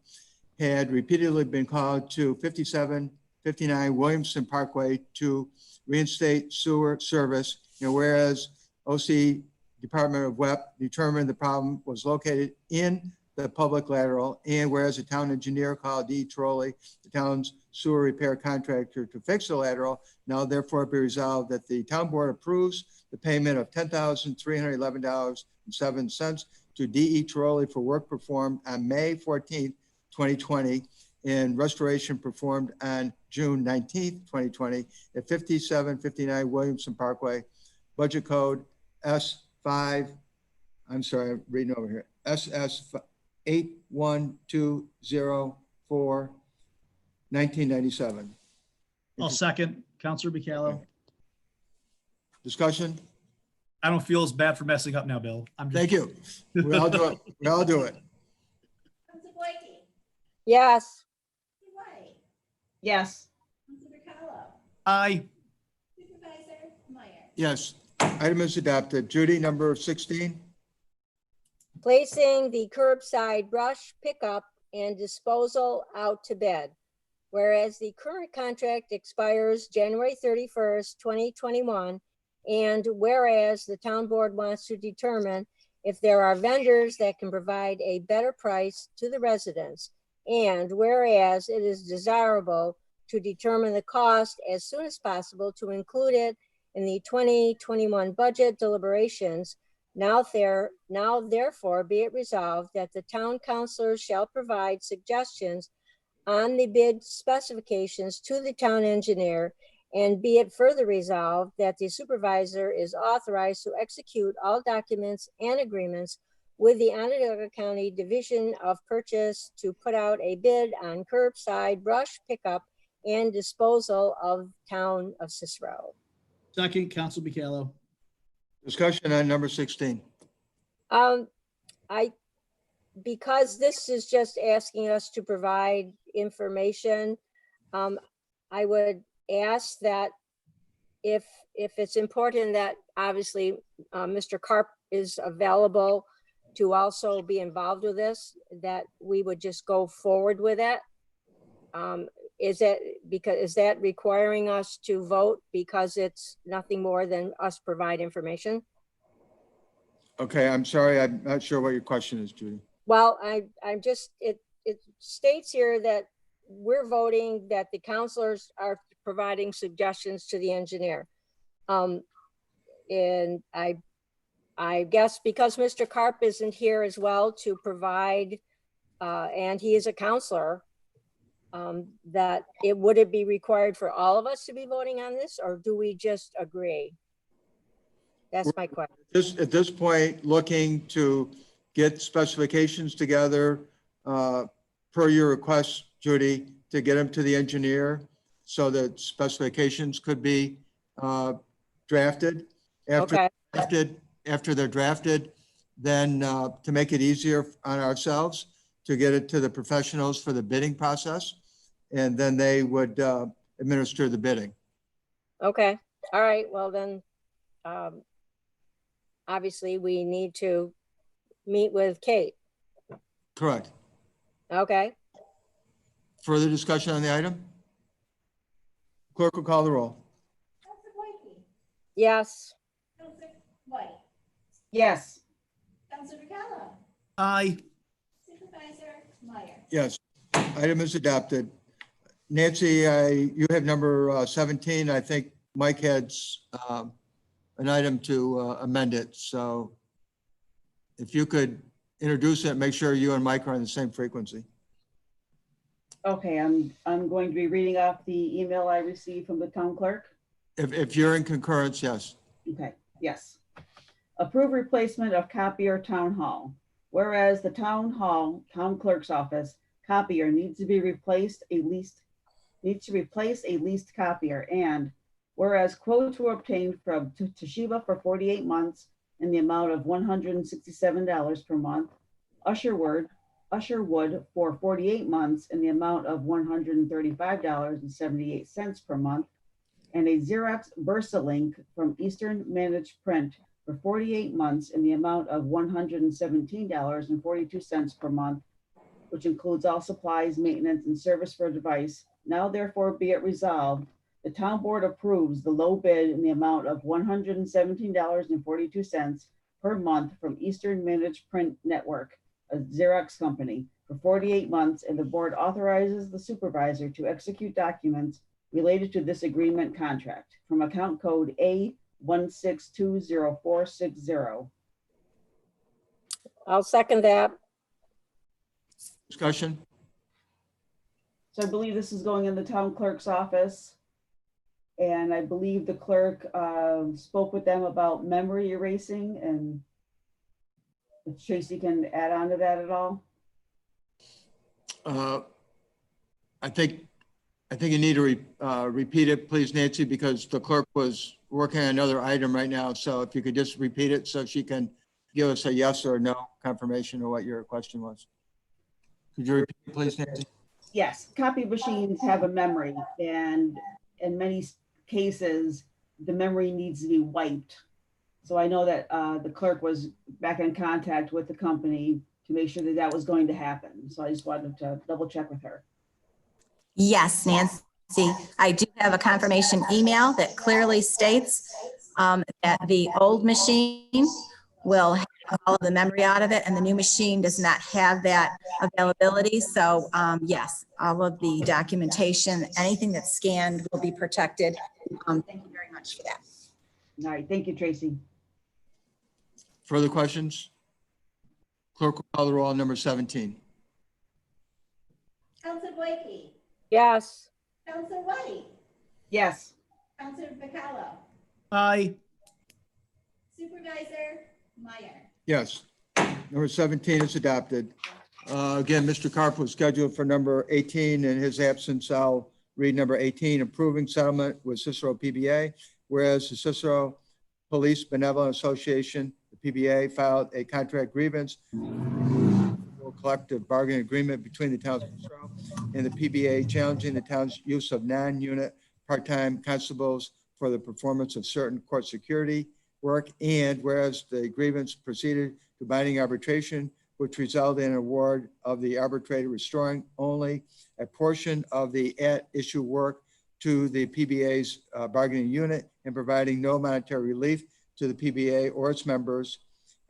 had repeatedly been called to 5759 Williamson Parkway to reinstate sewer service. And whereas OC Department of WEP determined the problem was located in the public lateral, and whereas the town engineer called D. Trolley, the town's sewer repair contractor, to fix the lateral, now therefore be resolved that the town board approves the payment of $10,311.07 to D.E. Trolley for work performed on May 14th, 2020, and restoration performed on June 19th, 2020 at 5759 Williamson Parkway, budget code S5, I'm sorry, I'm reading over here, SS 81204, 1997. I'll second. Counselor Bicallo. Discussion? I don't feel as bad for messing up now, Bill. Thank you. We all do it. We all do it. Counselor Boyke, yes, Counselor White, Yes. Counselor Pacallo, Aye. Supervisor Meyer. Yes. Item is adopted. Judy, number 16. placing the curbside brush pickup and disposal out to bid. Whereas the current contract expires January 31st, 2021, and whereas the town board wants to determine if there are vendors that can provide a better price to the residents, and whereas it is desirable to determine the cost as soon as possible to include it in the 2021 budget deliberations, now therefore be it resolved that the town councilors shall provide suggestions on the bid specifications to the town engineer, and be it further resolved that the supervisor is authorized to execute all documents and agreements with the Onondaga County Division of Purchase to put out a bid on curbside brush pickup and disposal of town of Cicero. Second, Counselor Bicallo. Discussion on number 16. I because this is just asking us to provide information, I would ask that if it's important that obviously Mr. Karp is available to also be involved with this, that we would just go forward with it. Is that requiring us to vote because it's nothing more than us provide information? Okay, I'm sorry, I'm not sure what your question is, Judy. Well, I'm just, it states here that we're voting that the counselors are providing suggestions to the engineer. And I guess because Mr. Karp isn't here as well to provide, and he is a counselor, that would it be required for all of us to be voting on this, or do we just agree? That's my question. Just at this point, looking to get specifications together per your request, Judy, to get them to the engineer so that specifications could be drafted. Okay. After they're drafted, then to make it easier on ourselves to get it to the professionals for the bidding process, and then they would administer the bidding. Okay. All right. Well, then, obviously we need to meet with Kate. Correct. Okay. Further discussion on the item? Clerk will call the roll. Counselor Whitey, Yes. Counselor White, Yes. Counselor Bacala, Aye. Supervisor Meyer. Yes, item is adopted. Nancy, you have number 17. I think Mike had an item to amend it. So if you could introduce it, make sure you and Mike are on the same frequency. Okay, I'm going to be reading off the email I received from the town clerk. If you're in concurrence, yes. Okay, yes. Approve replacement of copier town hall. Whereas the town town clerk's office copier needs to replace a leased copier, and whereas quotes were obtained from Toshiba for 48 months in the amount of $167 per month, Usherwood for 48 months in the amount of $135.78 per month, and a Xerox VersaLink from Eastern Managed Print for 48 months in the amount of $117.42 per month, which includes all supplies, maintenance, and service for a device. Now therefore be it resolved, the town board approves the low bid in the amount of $117.42 per month from Eastern Managed Print Network, a Xerox company, for 48 months, and the board authorizes the supervisor to execute documents related to this agreement contract from account code A1620460. I'll second that. Discussion? So I believe this is going in the town clerk's office. And I believe the clerk spoke with them about memory erasing, and if Tracy can add on to that at all. I think you need to repeat it, please, Nancy, because the clerk was working on another item right now. So if you could just repeat it so she can give us a yes or no confirmation of what your question was. Could you repeat it, please, Nancy? Yes, copy machines have a memory, and in many cases, the memory needs to be wiped. So I know that the clerk was back in contact with the company to make sure that that was going to happen. So I just wanted to double check with her. Yes, Nancy, I do have a confirmation email that clearly states that the old machine will have all of the memory out of it, and the new machine does not have that availability. So yes, all of the documentation, anything that's scanned will be protected. Thank you very much for that. All right, thank you, Tracy. Further questions? Clerk will call the roll on number 17. Counselor Whitey, Yes. Counselor White, Yes. Counselor Bacala, Aye. Supervisor Meyer. Yes. Number 17 is adopted. Again, Mr. Karp was scheduled for number 18. In his absence, I'll read number 18, approving settlement with Cicero PBA. Whereas the Cicero Police Benevolent Association, the PBA, filed a contract grievance. Will collective bargaining agreement between the town of Cicero and the PBA challenging the town's use of non-unit part-time constables for the performance of certain court security work. And whereas the grievance proceeded to binding arbitration, which resulted in an award of the arbitrator restoring only a portion of the at-issue work to the PBA's bargaining unit and providing no monetary relief to the PBA or its members.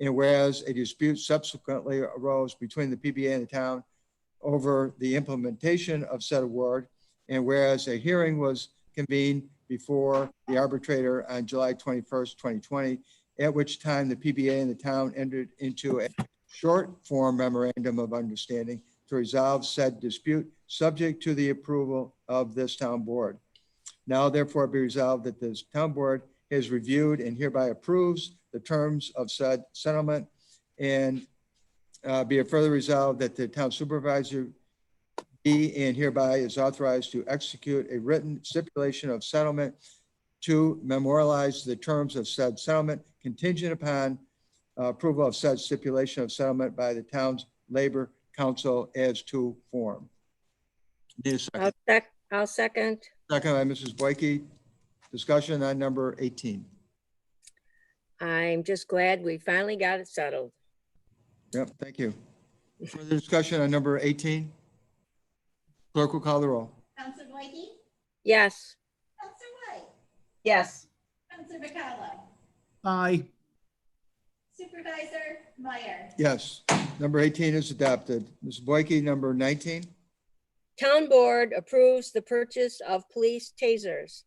And whereas a dispute subsequently arose between the PBA and the town over the implementation of said award, and whereas a hearing was convened before the arbitrator on July 21st, 2020, at which time the PBA and the town entered into a short form memorandum of understanding to resolve said dispute subject to the approval of this town board. Now therefore be resolved that this town board has reviewed and hereby approves the terms of said settlement, and be it further resolved that the town supervisor be and hereby is authorized to execute a written stipulation of settlement to memorialize the terms of said settlement contingent upon approval of said stipulation of settlement by the town's labor council as to form. Need a second. I'll second. Second by Mrs. Boyke. Discussion on number 18. I'm just glad we finally got it settled. Yep, thank you. Further discussion on number 18? Clerk will call the roll. Counselor Boyke, Yes. Counselor White, Yes. Counselor Bacallo, Aye. Supervisor Meyer. Yes, number 18 is adopted. Ms. Boyke, number 19? Town board approves the purchase of police tasers.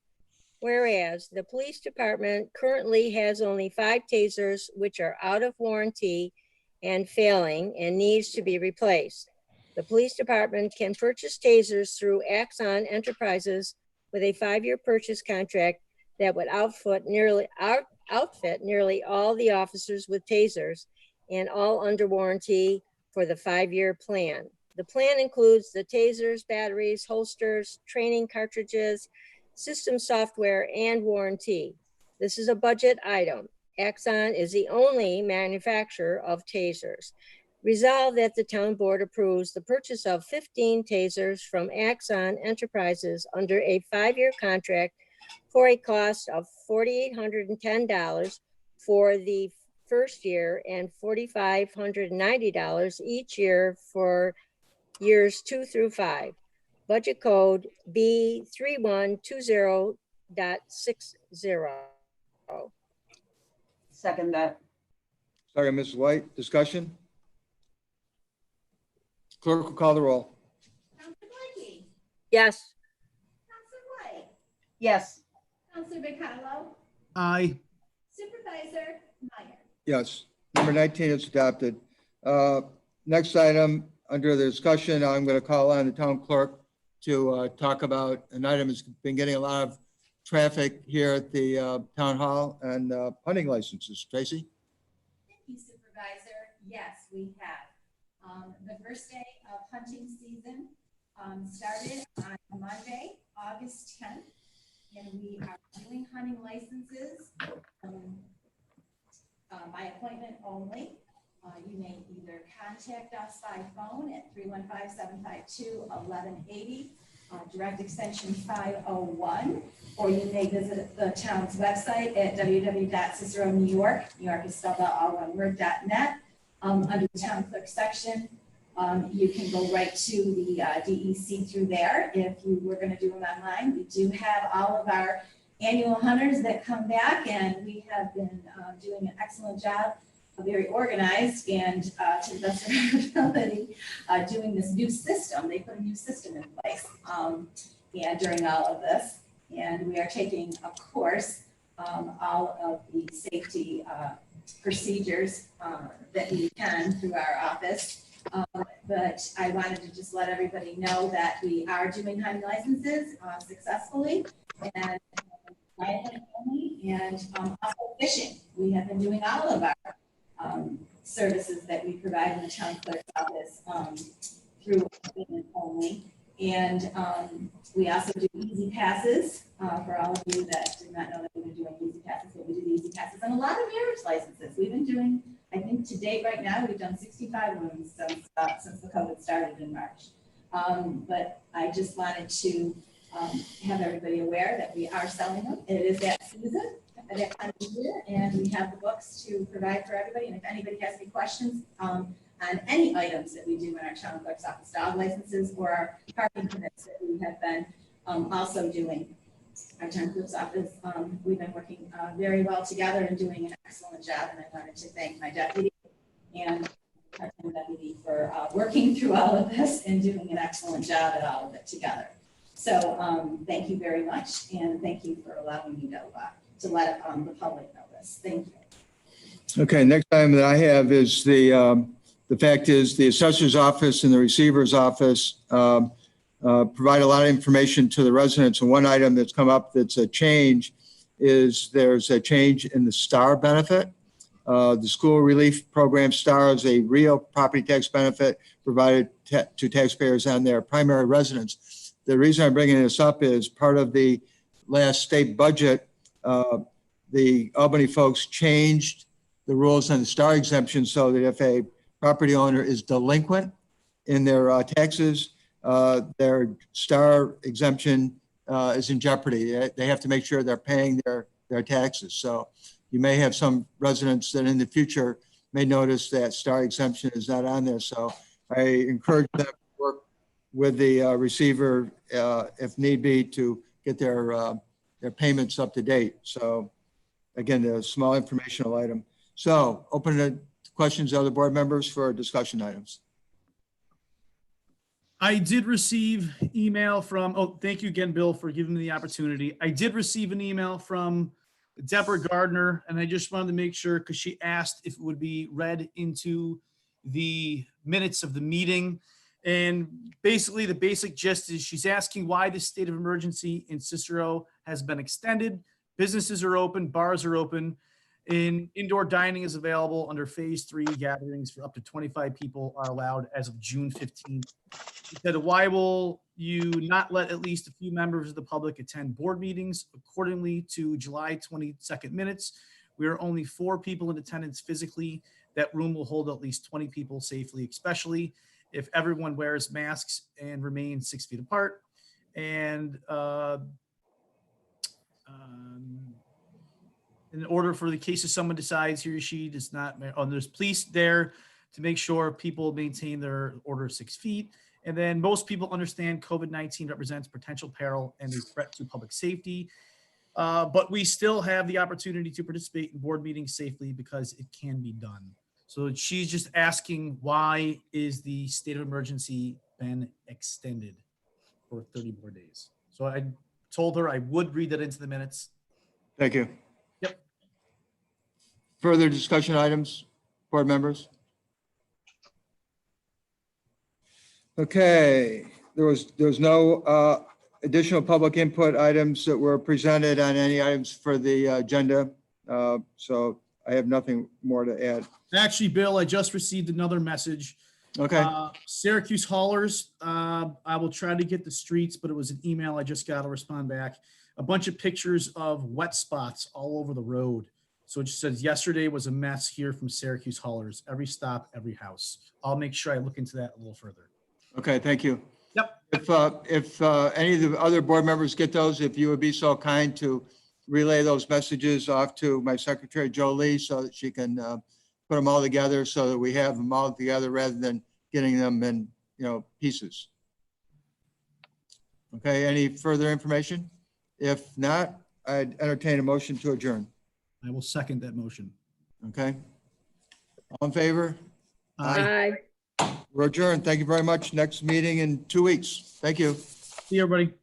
Whereas the police department currently has only 5 tasers, which are out of warranty and failing and needs to be replaced. The police department can purchase tasers through Axon Enterprises with a 5-year purchase contract that would outfit nearly all the officers with tasers and all under warranty for the 5-year plan. The plan includes the tasers, batteries, holsters, training cartridges, system software, and warranty. This is a budget item. Axon is the only manufacturer of tasers. Resolved that the town board approves the purchase of 15 tasers from Axon Enterprises under a 5-year contract for a cost of $4,810 for the first year and $4,590 each year for years 2 through 5. Budget code B3120.60. Second that. Second, Mrs. White. Discussion? Clerk will call the roll. Counselor Boyke, Yes. Counselor White, Yes. Counselor Bacallo, Aye. Supervisor Meyer. Yes, number 19 is adopted. Next item under the discussion, I'm going to call on the town clerk to talk about an item that's been getting a lot of traffic here at the town hall and hunting licenses. Tracy? Thank you, Supervisor. Yes, we have. The first day of hunting season started on Monday, August 10th, and we are doing hunting licenses by appointment only. You may either contact us by phone at 315-752-1180, direct extension 501, or you may visit the town's website at www.ciceronewyork, New York is spelled out all one word, .net. Under the town clerk section, you can go right to the DEC through there if you were going to do them online. We do have all of our annual hunters that come back, and we have been doing an excellent job, very organized, and to the best of our ability, doing this new system. They put a new system in place and during all of this, and we are taking, of course, all of the safety procedures that we can through our office. But I wanted to just let everybody know that we are doing hunting licenses successfully and only, and also fishing. We have been doing all of our services that we provide in the town clerk's office through appointment only. And we also do easy passes for all of you that did not know that we were doing easy passes, but we do the easy passes and a lot of marriage licenses. We've been doing, I I think to date right now, we've done 65 rooms since the COVID started in March. But I just wanted to have everybody aware that we are selling them. It is that season, at that time of year, and we have the books to provide for everybody. And if anybody has any questions on any items that we do in our town clerk's office, dog licenses or our parking permits that we have been also doing. Our town clerk's office, we've been working very well together and doing an excellent job. And I wanted to thank my deputy and our town deputy for working through all of this and doing an excellent job at all of it together. So thank you very much. And thank you for allowing me to let the public know this. Thank you. Okay, next item that I have is the fact is the assessor's office and the receiver's office provide a lot of information to the residents. And one item that's come up that's a change is there's a change in the STAR benefit. The school relief program STAR is a real property tax benefit provided to taxpayers on their primary residence. The reason I'm bringing this up is part of the last state budget, the Albany folks changed the rules on the STAR exemption so that if a property owner is delinquent in their taxes, their STAR exemption is in jeopardy. They have to make sure they're paying their taxes. So you may have some residents that in the future may notice that STAR exemption is not on there. So I encourage them to work with the receiver if need be to get their payments up to date. So again, a small informational item. So open to questions of other board members for discussion items. I did receive email from, oh, thank you again, Bill, for giving me the opportunity. I did receive an email from Deborah Gardner, and I just wanted to make sure, because she asked if it would be read into the minutes of the meeting. And basically the basic gist is she's asking why the state of emergency in Cicero has been extended. Businesses are open, bars are open, and indoor dining is available under phase 3. Gatherings for up to 25 people are allowed as of June 15th. She said, why will you not let at least a few members of the public attend board meetings? Accordingly to July 22nd minutes, we are only 4 people in attendance physically. That room will hold at least 20 people safely, especially if everyone wears masks and remains 6 feet apart. And in order for the case of someone decides he or she does not, there's police there to make sure people maintain their order of 6 feet. And then most people understand COVID-19 represents potential peril and a threat to public safety. But we still have the opportunity to participate in board meetings safely because it can be done. So she's just asking, why is the state of emergency been extended for 30 more days? So I told her I would read that into the minutes. Thank you. Yep. Further discussion items, board members? Okay, there was no additional public input items that were presented on any items for the agenda. So I have nothing more to add. Actually, Bill, I just received another message. Okay. Syracuse haulers, I will try to get the streets, but it was an email I just got to respond back. A bunch of pictures of wet spots all over the road. So it just says yesterday was a mess here from Syracuse haulers. Every stop, every house. I'll make sure I look into that a little further. Okay, thank you. Yep. If any of the other board members get those, if you would be so kind to relay those messages off to my secretary, Joe Lee, so that she can put them all together so that we have them all together rather than getting them in, pieces. Okay, any further information? If not, I'd entertain a motion to adjourn. I will second that motion. Okay. All in favor? Aye. We're adjourned. Thank you very much. Next meeting in 2 weeks. Thank you. See you, everybody.